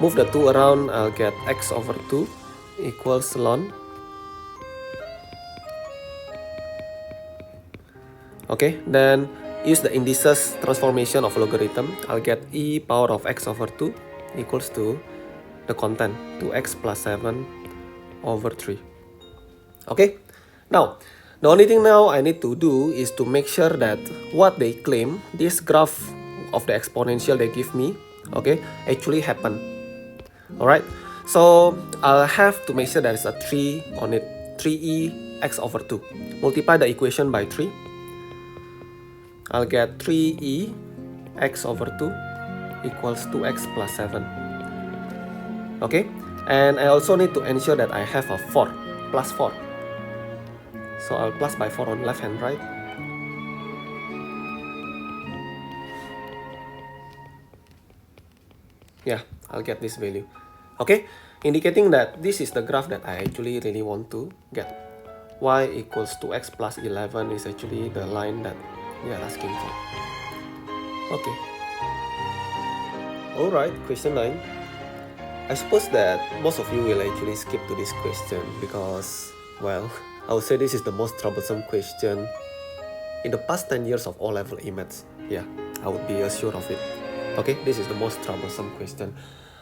A: move the 2 around, I'll get x over 2 equals ln. Okay, then use the indices transformation of logarithm. I'll get e power of x over 2 equals to the content 2x plus 7 over 3. Okay, now the only thing now I need to do is to make sure that what they claim, this graph of the exponential they give me, okay, actually happen. Alright, so I'll have to make sure there is a 3 on it, 3e x over 2. Multiply the equation by 3. I'll get 3e x over 2 equals 2x plus 7. Okay, and I also need to ensure that I have a 4, plus 4. So I'll plus by 4 on left and right. Yeah, I'll get this value. Okay, indicating that this is the graph that I actually really want to get. Y equals 2x plus 11 is actually the line that we are asking for. Okay. Alright, question 9. I suppose that most of you will actually skip to this question because, well, I would say this is the most troublesome question in the past 10 years of O-level EMATS. Yeah, I would be assured of it. Okay, this is the most troublesome question.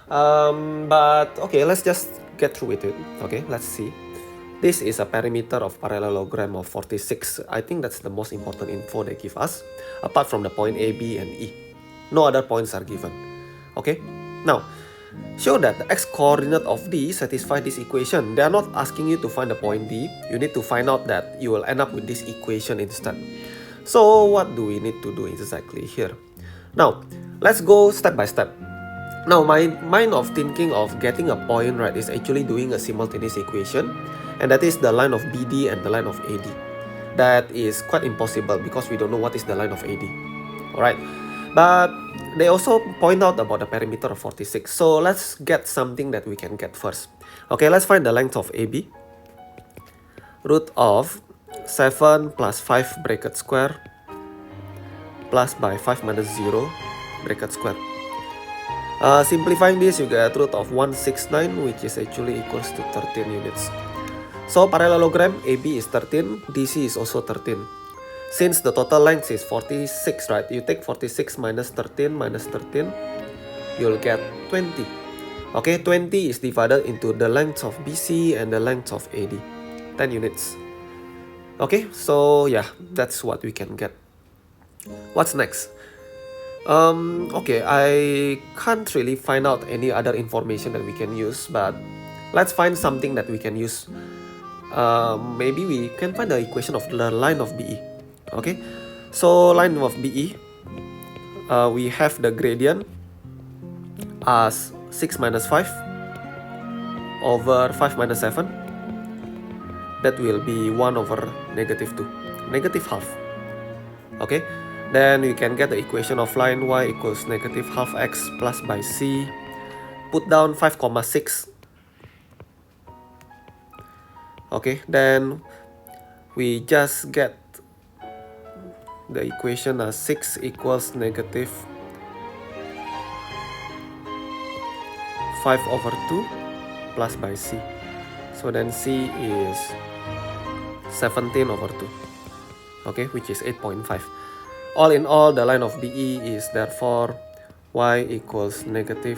A: But okay, let's just get through with it. Okay, let's see. This is a perimeter of parallelogram of 46. I think that's the most important info they give us, apart from the point A, B, and E. No other points are given. Okay, now show that the x-coordinate of D satisfy this equation. They are not asking you to find the point D. You need to find out that you will end up with this equation instead. So what do we need to do exactly here? Now, let's go step by step. Now, my mind of thinking of getting a point right is actually doing a simultaneous equation, and that is the line of BD and the line of AD. That is quite impossible because we don't know what is the line of AD. Alright, but they also point out about the perimeter of 46. So let's get something that we can get first. Okay, let's find the length of AB. Root of 7 plus 5 bracket square plus by 5 minus 0 bracket square. Simplifying this, you get root of 169, which is actually equals to 13 units. So parallelogram AB is 13, DC is also 13. Since the total length is 46, right? You take 46 minus 13, you'll get 20. Okay, 20 is divided into the length of BC and the length of AD, 10 units. Okay, so yeah, that's what we can get. What's next? Okay, I can't really find out any other information that we can use, but let's find something that we can use. Maybe we can find the equation of the line of BE. Okay, so line of BE, we have the gradient as 6 minus 5 over 5 minus 7. That will be 1 over negative 2, negative half. Okay, then we can get the equation of line y equals negative half x plus by c. Put down 5,6. Okay, then we just get the equation as 6 equals negative 5/2 plus by C. So then C is 17/2. Okay, which is 8.5. All in all, the line of BE is therefore y equals negative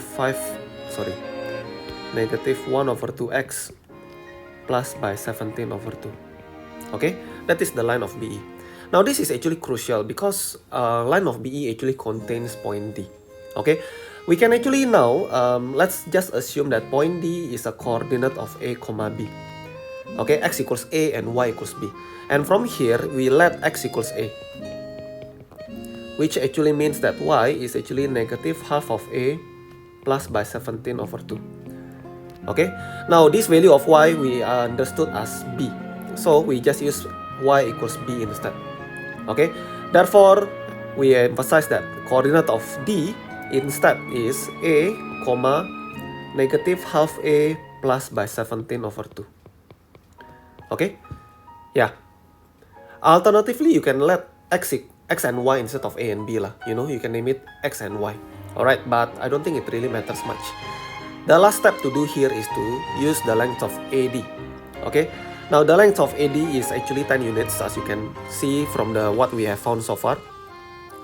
A: 1/2x plus by 17/2. Okay, that is the line of BE. Now this is actually crucial because line of BE actually contains point D. Okay, we can actually now, let's just assume that point D is a coordinate of A, B. Okay, x equals A and y equals B. And from here, we let x equals A, which actually means that y is actually negative half of A plus by 17/2. Okay, now this value of y we understood as B. So we just use y equals B instead. Okay, therefore we emphasize that coordinate of D instead is A, negative half A plus by 17/2. Okay, yeah. Alternatively, you can let x and y instead of A and B lah. You know, you can name it x and y. Alright, but I don't think it really matters much. The last step to do here is to use the length of AD. Okay, now the length of AD is actually 10 units, as you can see from what we have found so far.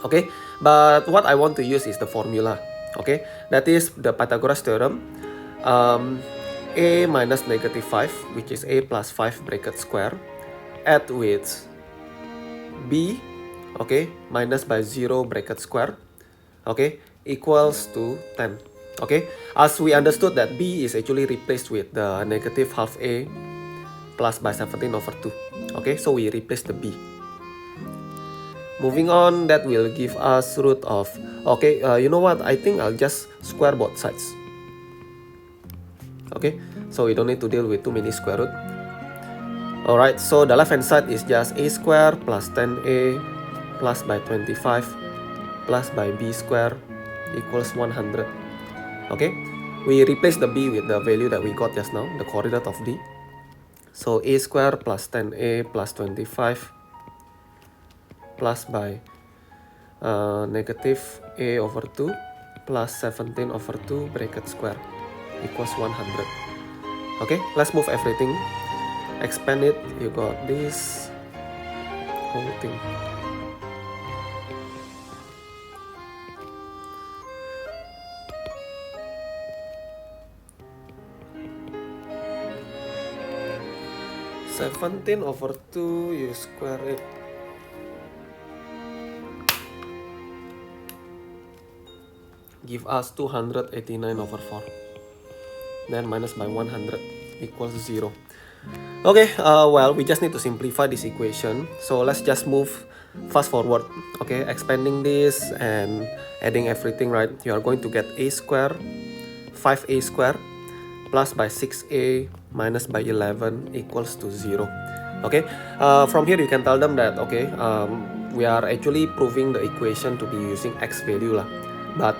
A: Okay, but what I want to use is the formula. Okay, that is the Pythagoras theorem. A minus negative 5, which is A plus 5 bracket square, add with B, okay, minus by 0 bracket square, okay, equals to 10. Okay, as we understood that B is actually replaced with the negative half A plus by 17/2. Okay, so we replace the B. Moving on, that will give us root of, okay, you know what, I think I'll just square both sides. Okay, so we don't need to deal with too many square root. Alright, so the left hand side is just A square plus 10A plus by 25 plus by B square equals 100. Okay, we replace the B with the value that we got just now, the coordinate of D. So A square plus 10A plus 25 plus by negative A/2 plus 17/2 bracket square equals 100. Okay, let's move everything. Expand it, you got this whole thing. Seventeen over 2, you square it. Give us 289/4. Then minus by 100 equals 0. Okay, well, we just need to simplify this equation. So let's just move fast forward. Okay, expanding this and adding everything, right? You are going to get A square, 5A square, plus by 6A minus by 11 equals to 0. Okay, from here you can tell them that, okay, we are actually proving the equation to be using x value lah. But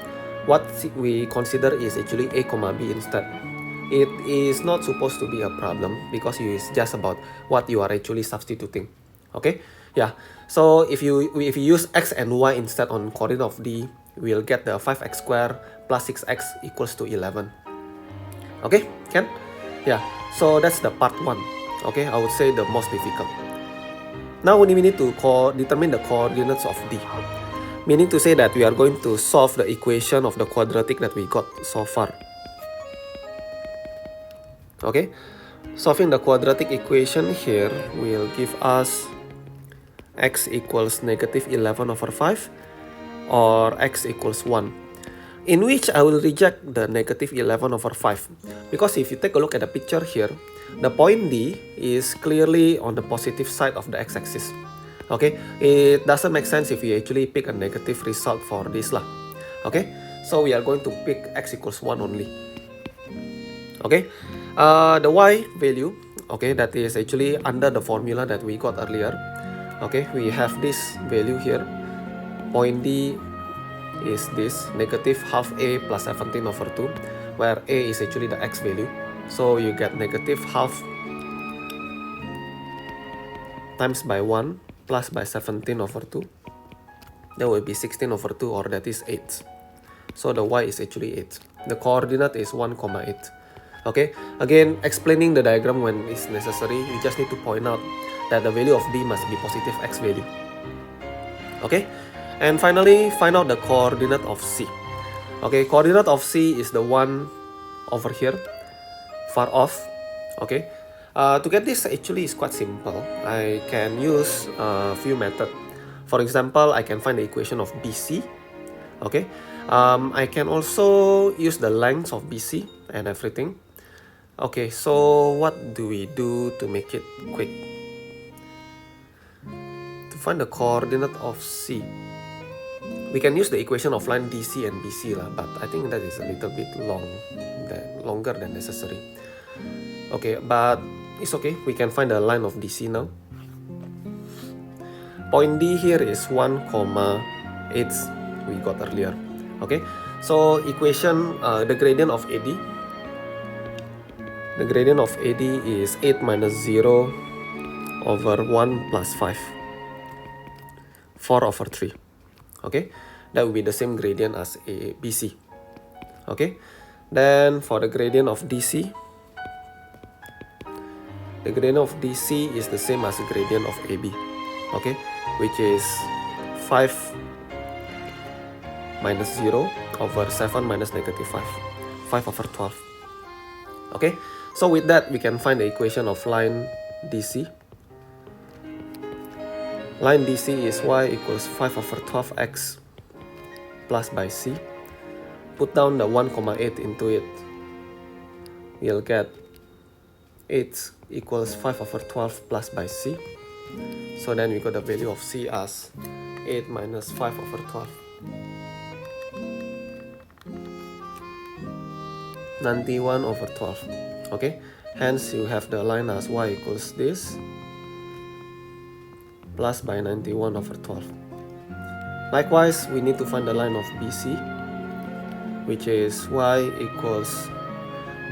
A: what we consider is actually A, B instead. It is not supposed to be a problem because it's just about what you are actually substituting. Okay, yeah. So if you use x and y instead on coordinate of D, we'll get the 5x square plus 6x equals to 11. Okay, can? Yeah. So that's the part 1. Okay, I would say the most difficult. Now we need to determine the coordinates of D. Meaning to say that we are going to solve the equation of the quadratic that we got so far. Okay, solving the quadratic equation here will give us x equals negative 11/5 or x equals 1. In which I will reject the negative 11/5 because if you take a look at the picture here, the point D is clearly on the positive side of the x-axis. Okay, it doesn't make sense if we actually pick a negative result for this lah. Okay, so we are going to pick x equals 1 only. Okay, the y value, okay, that is actually under the formula that we got earlier. Okay, we have this value here. Point D is this negative half A plus 17/2, where A is actually the x value. So you get negative half times by 1 plus by 17/2. That will be 16/2, or that is 8. So the y is actually 8. The coordinate is 1,8. Okay, again, explaining the diagram when it's necessary, you just need to point out that the value of b must be positive x value. Okay, and finally, find out the coordinate of c. Okay, coordinate of c is the one over here, far off. Okay, to get this actually is quite simple. I can use a few methods. For example, I can find the equation of BC. Okay, I can also use the length of BC and everything. Okay, so what do we do to make it quick? To find the coordinate of C, we can use the equation of line DC and BC lah, but I think that is a little bit longer than necessary. Okay, but it's okay, we can find the line of DC now. Point D here is 1,8 we got earlier. Okay, so equation, the gradient of AD. The gradient of AD is 8 minus 0 over 1 plus 5. 4 over 3. Okay, that will be the same gradient as a BC. Okay, then for the gradient of DC, the gradient of DC is the same as the gradient of AB. Okay, which is 5 minus 0 over 7 minus negative 5. 5 over 12. Okay, so with that we can find the equation of line DC. Line DC is y equals 5 over 12x plus by c. Put down the 1,8 into it. We'll get 8 equals 5 over 12 plus by c. So then we got the value of c as 8 minus 5 over 12. 91 over 12. Okay, hence you have the line as y equals this plus by 91 over 12. Likewise, we need to find the line of BC, which is y equals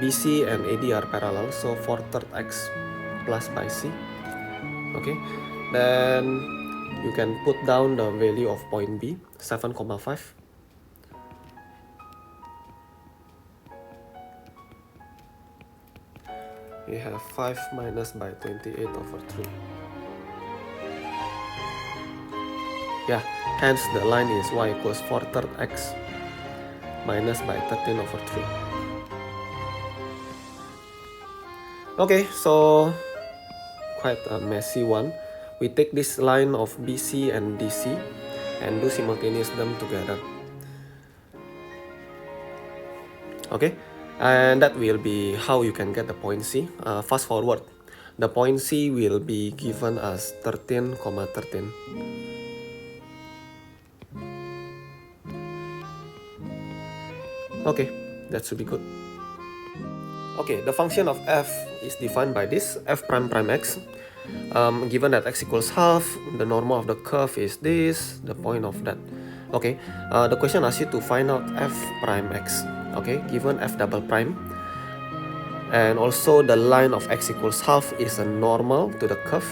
A: BC and AD are parallel, so 4/3 x plus by c. Okay, then you can put down the value of point B, 7,5. We have 5 minus by 28 over 3. Yeah, hence the line is y equals 4/3 x minus by 13 over 3. Okay, so quite a messy one. We take this line of BC and DC and do simultaneous them together. Okay, and that will be how you can get the point C. Fast forward, the point C will be given as 13,13. Okay, that should be good. Okay, the function of f is defined by this, f prime prime x. Given that x equals half, the normal of the curve is this, the point of that. Okay, the question asks you to find out f prime x. Okay, given f double prime, and also the line of x equals half is a normal to the curve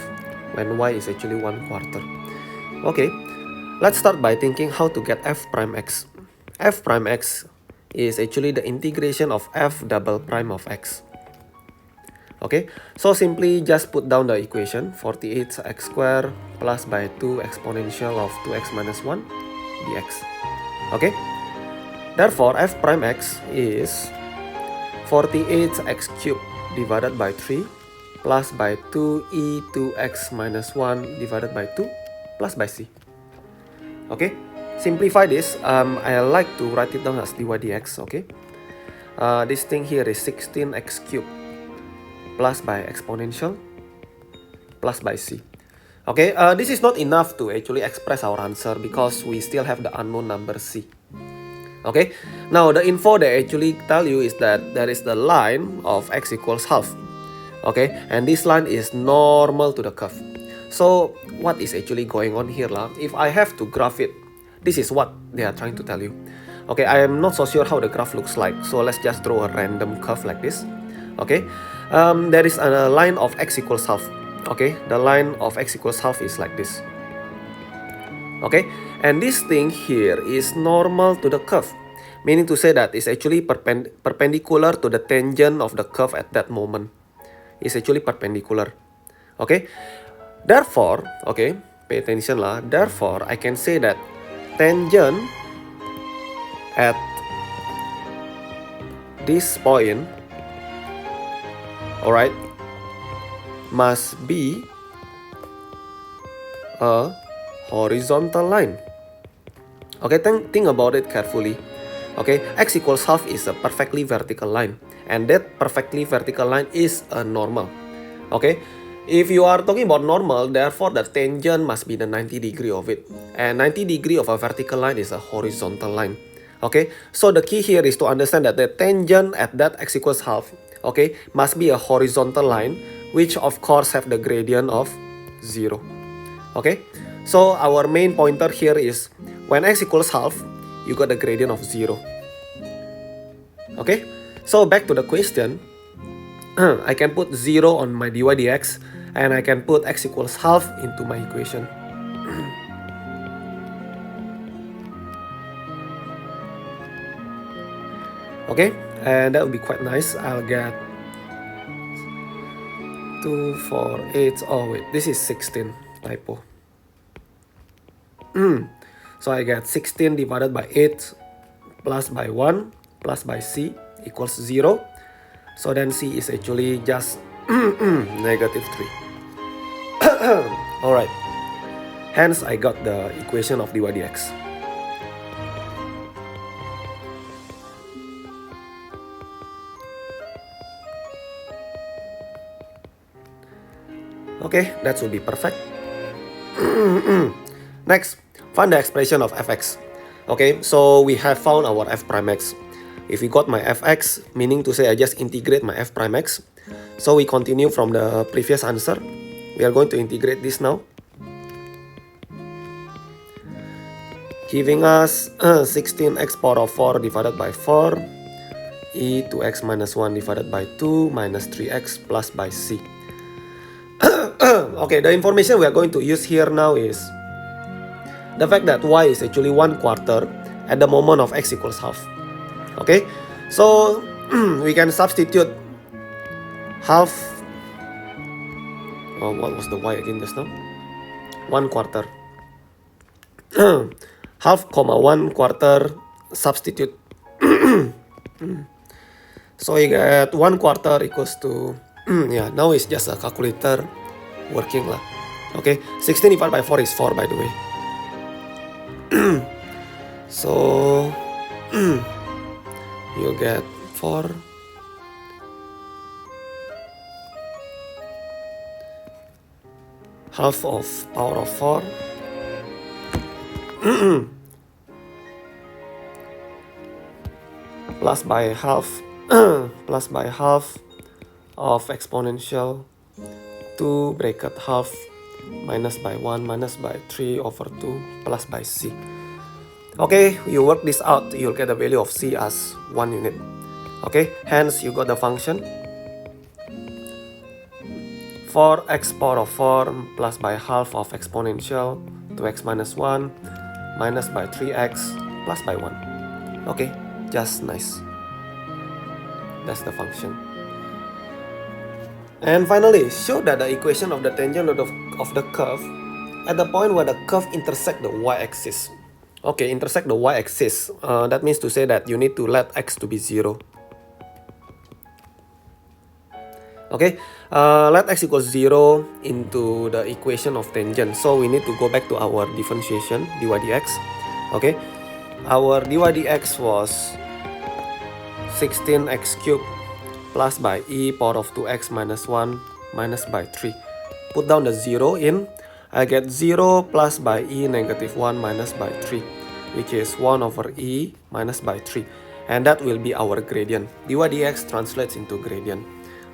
A: when y is actually 1/4. Okay, let's start by thinking how to get f prime x. F prime x is actually the integration of f double prime of x. Okay, so simply just put down the equation 48x squared plus by 2 exponential of 2x minus 1 dx. Okay, therefore f prime x is 48x cubed divided by 3 plus by 2e 2x minus 1 divided by 2 plus by c. Okay, simplify this. I like to write it down as dy dx. Okay, this thing here is 16x cubed plus by exponential plus by c. Okay, this is not enough to actually express our answer because we still have the unknown number c. Okay, now the info they actually tell you is that there is the line of x equals half. Okay, and this line is normal to the curve. So what is actually going on here lah? If I have to graph it, this is what they are trying to tell you. Okay, I am not so sure how the graph looks like, so let's just draw a random curve like this. Okay, there is a line of x equals half. Okay, the line of x equals half is like this. Okay, and this thing here is normal to the curve, meaning to say that it's actually perpendicular to the tangent of the curve at that moment. It's actually perpendicular. Okay, therefore, okay, pay attention lah. Therefore, I can say that tangent at this point, alright, must be a horizontal line. Okay, think about it carefully. Okay, x equals half is a perfectly vertical line, and that perfectly vertical line is a normal. Okay, if you are talking about normal, therefore the tangent must be the 90 degree of it, and 90 degree of a vertical line is a horizontal line. Okay, so the key here is to understand that the tangent at that x equals half, okay, must be a horizontal line, which of course have the gradient of 0. Okay, so our main pointer here is when x equals half, you got the gradient of 0. Okay, so back to the question. I can put 0 on my dy dx, and I can put x equals half into my equation. Okay, and that would be quite nice. I'll get 2, 4, 8. Oh wait, this is 16, typo. So I get 16 divided by 8 plus by 1 plus by c equals 0. So then c is actually just negative 3. Alright, hence I got the equation of dy dx. Okay, that should be perfect. Next, find the expression of fx. Okay, so we have found our f prime x. If we got my fx, meaning to say I just integrate my f prime x. So we continue from the previous answer. We are going to integrate this now, giving us 16x power of 4 divided by 4 e to x minus 1 divided by 2 minus 3x plus by c. Okay, the information we are going to use here now is the fact that y is actually 1/4 at the moment of x equals half. Okay, so we can substitute half. Oh, what was the y again just now? 1/4. Half comma 1/4 substitute. So you get 1/4 equals to yeah, now it's just a calculator working lah. Okay, 16 divided by 4 is 4, by the way. So you get 4 half of power of 4 plus by half plus by half of exponential 2 bracket half minus by 1 minus by 3 over 2 plus by c. Okay, you work this out, you'll get the value of c as 1 unit. Okay, hence you got the function 4x power of 4 plus by half of exponential 2x minus 1 minus by 3x plus by 1. Okay, just nice. That's the function. And finally, show that the equation of the tangent of the curve at the point where the curve intersect the y-axis. Okay, intersect the y-axis. That means to say that you need to let x to be 0. Okay, let x equals 0 into the equation of tangent. So we need to go back to our differentiation, dy dx. Okay, our dy dx was 16x cubed plus by e power of 2x minus 1 minus by 3. Put down the 0 in, I get 0 plus by e negative 1 minus by 3, which is 1 over e minus by 3. And that will be our gradient. dy dx translates into gradient.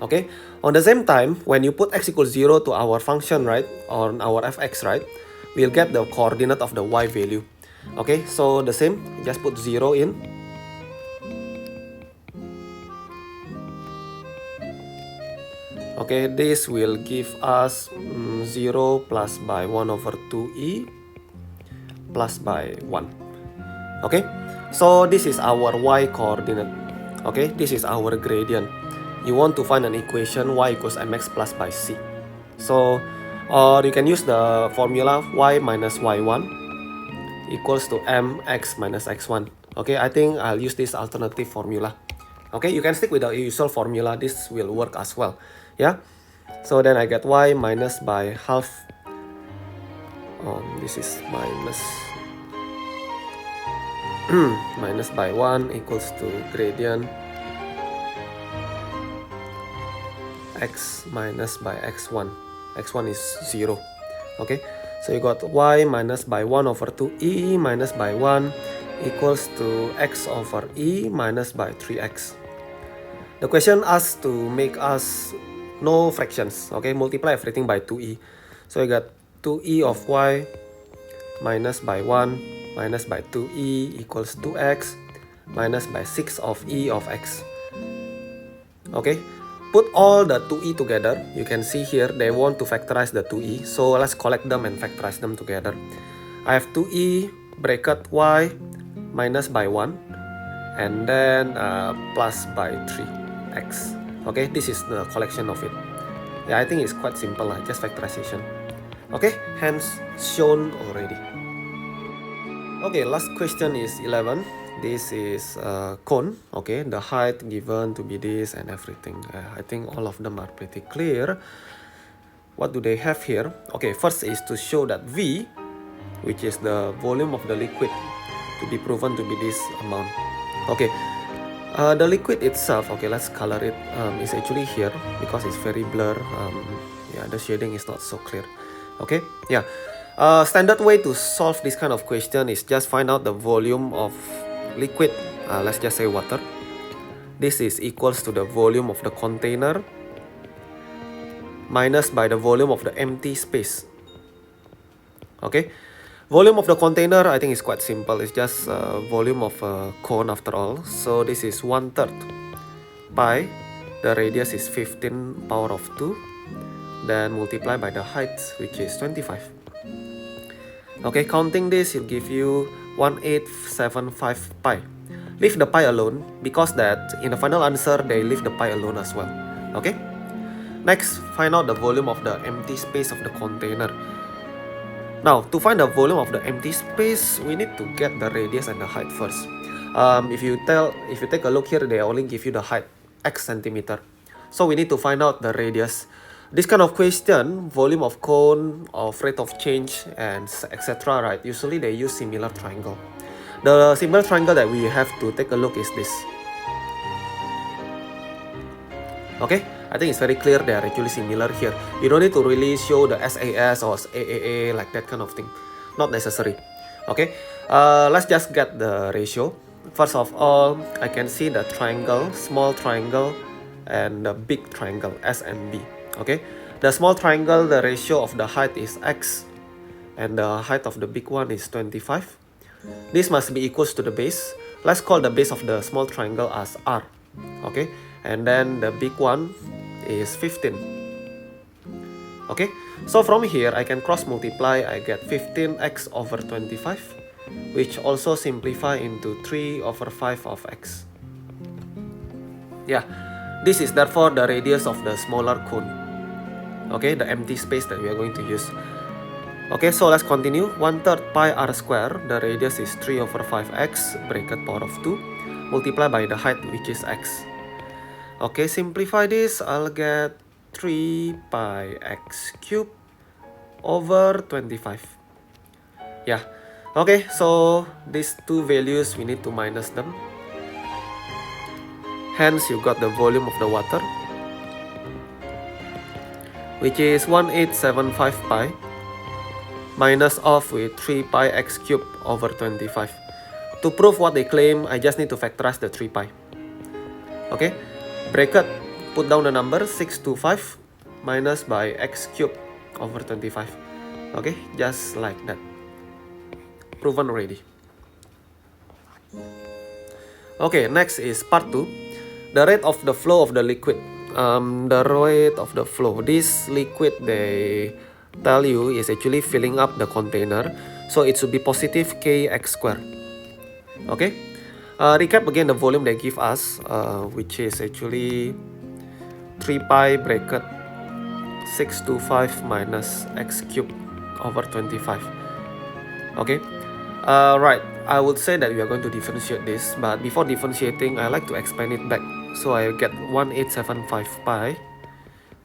A: Okay, on the same time, when you put x equals 0 to our function, right, on our fx, right, we'll get the coordinate of the y value. Okay, so the same, just put 0 in. Okay, this will give us 0 plus by 1 over 2e plus by 1. Okay, So this is our y coordinate. Okay, this is our gradient. You want to find an equation y equals mx plus by c. So, or you can use the formula y minus y1 equals to mx minus x1. Okay, I think I'll use this alternative formula. Okay, you can stick with the usual formula. This will work as well. Yeah. So then I get y minus by half. This is minus minus by 1 equals to gradient x minus by x1. x1 is 0. Okay, so you got y minus by 1 over 2e minus by 1 equals to x over e minus by 3x. The question asks to make us no fractions. Okay, multiply everything by 2e. So I got 2e of y minus by 1 minus by 2e equals 2x minus by 6 of e of x. Okay, put all the 2e together. You can see here they want to factorize the 2e. So let's collect them and factorize them together. I have 2e bracket y minus by 1 and then plus by 3x. Okay, this is the collection of it. Yeah, I think it's quite simple, just factorization. Okay, hence shown already. Okay, last question is 11. This is cone. Okay, the height given to be this and everything. I think all of them are pretty clear. What do they have here? Okay, first is to show that V, which is the volume of the liquid, to be proven to be this amount. Okay, the liquid itself, okay, let's color it, is actually here because it's very blur. Yeah, the shading is not so clear. Okay, yeah. Standard way to solve this kind of question is just find out the volume of liquid, let's just say water. This is equals to the volume of the container minus by the volume of the empty space. Okay, volume of the container I think is quite simple. It's just volume of a cone after all. So this is 1/3 pi. The radius is 15 power of 2. Then multiply by the height, which is 25. Okay, counting this will give you 1875 pi. Leave the pi alone because that in the final answer they leave the pi alone as well. Okay, next find out the volume of the empty space of the container. Now to find the volume of the empty space, we need to get the radius and the height first. If you take a look here, they only give you the height x centimeter. So we need to find out the radius. This kind of question, volume of cone, of rate of change, and etc. Right? Usually they use similar triangle. The similar triangle that we have to take a look is this. Okay, I think it's very clear they are actually similar here. You don't need to really show the SAS or AAA like that kind of thing. Not necessary. Okay, let's just get the ratio. First of all, I can see the triangle, small triangle, and the big triangle, S and B. Okay, the small triangle, the ratio of the height is x, and the height of the big one is 25. This must be equals to the base. Let's call the base of the small triangle as R. Okay, and then the big one is 15. Okay, so from here I can cross multiply. I get 15x over 25, which also simplify into 3 over 5 of x. Yeah, this is therefore the radius of the smaller cone. Okay, the empty space that we are going to use. Okay, so let's continue. 1/3 pi r square, the radius is 3 over 5x, bracket power of 2, multiply by the height, which is x. Okay, simplify this, I'll get 3 pi x cubed over 25. Yeah, okay, so these two values, we need to minus them. Hence, you got the volume of the water, which is 1875 pi, minus off with 3 pi x cubed over 25. To prove what they claim, I just need to factorize the 3 pi. Okay, bracket, put down the number 625 minus by x cubed over 25. Okay, just like that. Proven already. Okay, next is part 2. The rate of the flow of the liquid. The rate of the flow. This liquid they tell you is actually filling up the container, so it should be positive kx squared. Okay, Recap again the volume they give us, which is actually 3 pi bracket 625 minus x cubed over 25. Okay, right, I would say that we are going to differentiate this, but before differentiating, I like to expand it back. So I get 1875 pi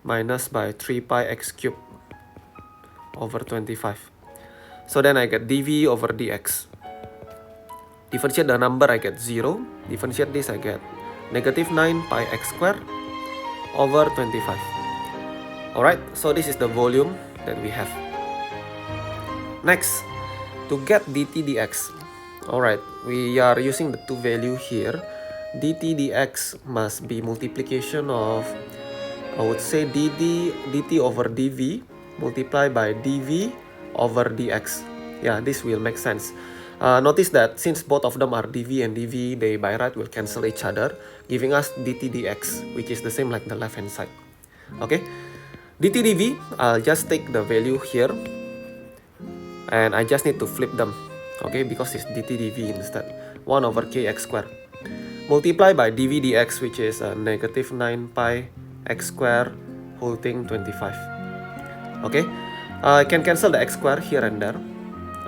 A: minus by 3 pi x cubed over 25. So then I get dv over dx. Differentiate the number, I get 0. Differentiate this, I get negative 9 pi x squared over 25. Alright, so this is the volume that we have. Next, to get dt dx. Alright, we are using the two value here. dt dx must be multiplication of, I would say, dt over dv multiplied by dv over dx. Yeah, this will make sense. Notice that since both of them are dv and dv, they by right will cancel each other, giving us dt dx, which is the same like the left hand side. Okay, dt dv, I'll just take the value here, and I just need to flip them. Okay, because it's dt dv instead. 1 over kx squared. Multiply by dv dx, which is negative 9 pi x squared whole thing 25. Okay, I can cancel the x squared here and there.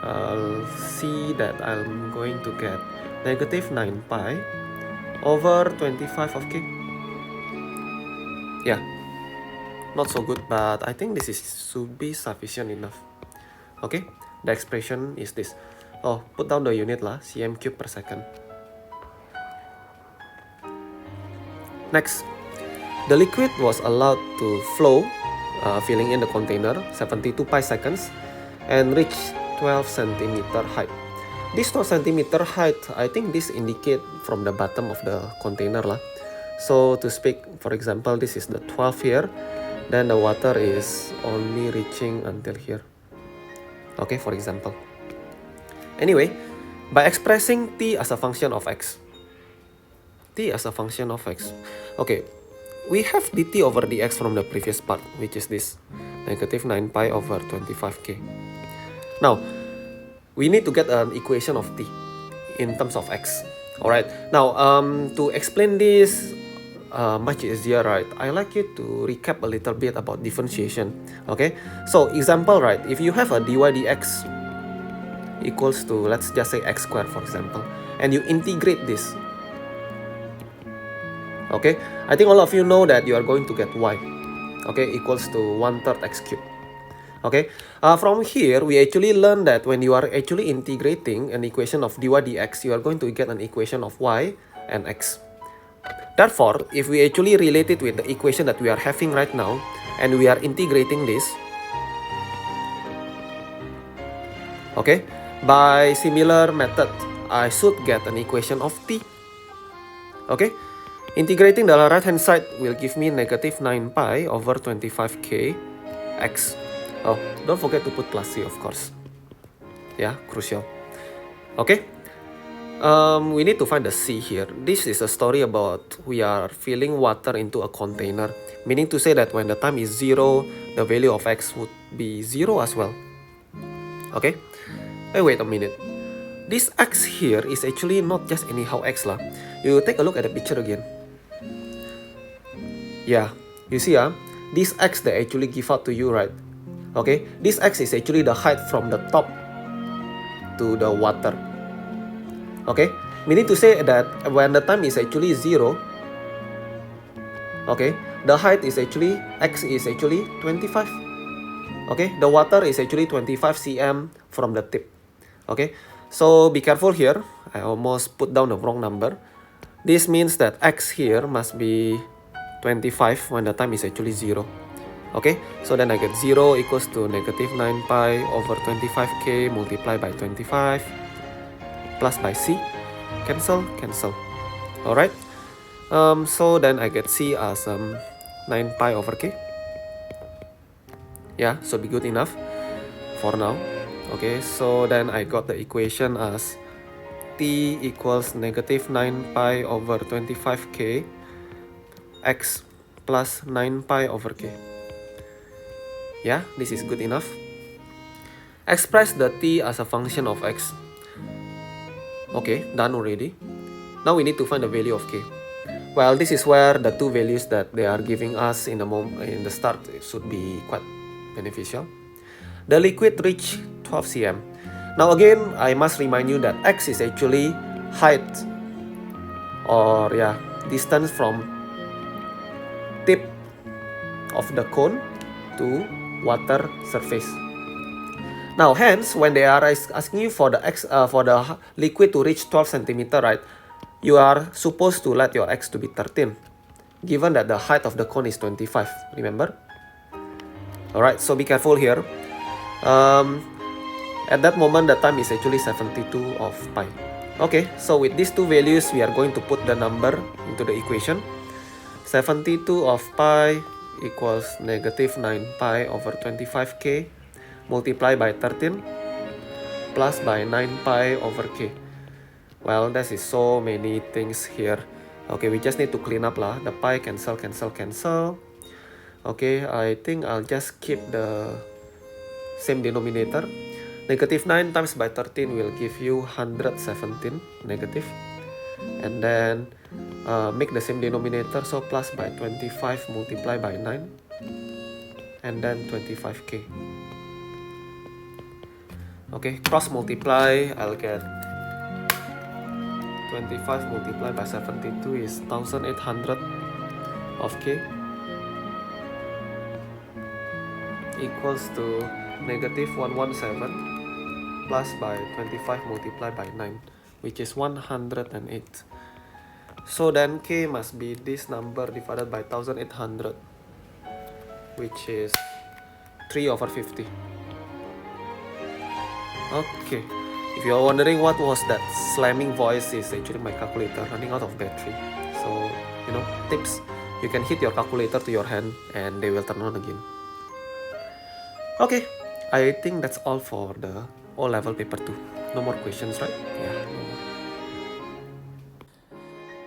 A: I'll see that I'm going to get negative 9 pi over 25 of k. Yeah, not so good, but I think this should be sufficient enough. Okay, the expression is this. Oh, put down the unit lah, cm cube per second. Next, the liquid was allowed to flow, filling in the container 72 pi seconds and reach 12 centimeter height. This 12 centimeter height, I think this indicate from the bottom of the container lah. So to speak, for example, this is the 12 here, then the water is only reaching until here. Okay, for example. Anyway, by expressing t as a function of x, okay, we have dt over dx from the previous part, which is this, negative 9 pi over 25k. Now, we need to get an equation of t in terms of x. Alright, now to explain this much easier, right, I like you to recap a little bit about differentiation. Okay, so example, right, if you have a dy dx equals to, let's just say, x squared, for example, and you integrate this. Okay, I think all of you know that you are going to get y, okay, equals to 1/3 x cubed. Okay, from here we actually learn that when you are actually integrating an equation of dy dx, you are going to get an equation of y and x. Therefore, if we actually relate it with the equation that we are having right now, and we are integrating this, okay, by similar method, I should get an equation of t. Okay, integrating the right hand side will give me negative 9 pi over 25k x. Oh, don't forget to put plus c, of course. Yeah, crucial. Okay, we need to find the c here. This is a story about we are filling water into a container, meaning to say that when the time is 0, the value of x would be 0 as well. Okay, hey, wait a minute. This x here is actually not just anyhow x lah. You take a look at the picture again. Yeah, you see this x they actually give out to you, right? Okay, this x is actually the height from the top to the water. Okay, meaning to say that when the time is actually 0, okay, the height is actually, x is actually 25. Okay, the water is actually 25 cm from the tip. Okay, so be careful here. I almost put down the wrong number. This means that x here must be 25 when the time is actually 0. Okay, so then I get 0 equals to negative 9 pi over 25k multiplied by 25 plus by c. Cancel, cancel. Alright, so then I get c as 9 pi over k. Yeah, should be good enough for now. Okay, so then I got the equation as t equals negative 9 pi over 25k x plus 9 pi over k. Yeah, this is good enough. Express the t as a function of x. Okay, done already. Now we need to find the value of k. Well, this is where the two values that they are giving us in the start should be quite beneficial. The liquid reached 12 cm. Now again, I must remind you that x is actually height, or distance from tip of the cone to water surface. Now hence, when they are asking you for the liquid to reach 12 centimeter, right, you are supposed to let your x to be 13, given that the height of the cone is 25, remember? Alright, so be careful here. At that moment, the time is actually 72 of pi. Okay, so with these two values, we are going to put the number into the equation. 72 of pi equals negative 9 pi over 25k multiplied by 13 plus by 9 pi over k. Well, there is so many things here. Okay, we just need to clean up lah. The pi cancel. Okay, I think I'll just keep the same denominator. Negative 9 times by 13 will give you 117 negative. And then make the same denominator, so plus by 25 multiplied by 9. And then 25k. Okay, cross multiply, I'll get 25 multiplied by 72 is 1800 of k equals to negative 117 plus by 25 multiplied by 9, which is 108. So then k must be this number divided by 1800, which is 3 over 50. Okay, if you are wondering what was that slamming voice, is actually my calculator running out of battery. So, tips, you can hit your calculator to your hand and they will turn on again. Okay, I think that's all for the O-level paper 2. No more questions, right? Yeah, no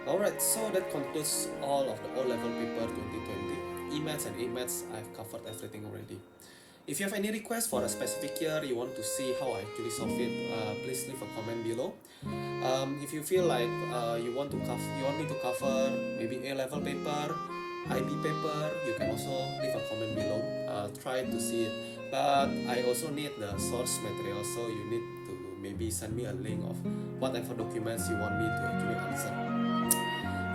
A: more. Alright, so that concludes all of the O-level paper 2020. E-Maths and A-Maths, I've covered everything already. If you have any request for a specific year, you want to see how I actually solve it, please leave a comment below. If you feel like you want me to cover maybe A-level paper, IB paper, you can also leave a comment below. I'll try to see it. But I also need the source material, so you need to maybe send me a link of whatever documents you want me to actually answer.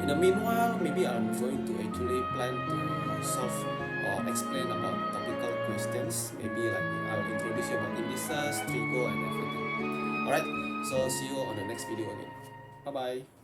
A: In the meanwhile, maybe I'm going to actually plan to solve or explain about topical questions. Maybe like I'll introduce you about indices, trigo, and everything. Alright, so see you on the next video again. Bye bye.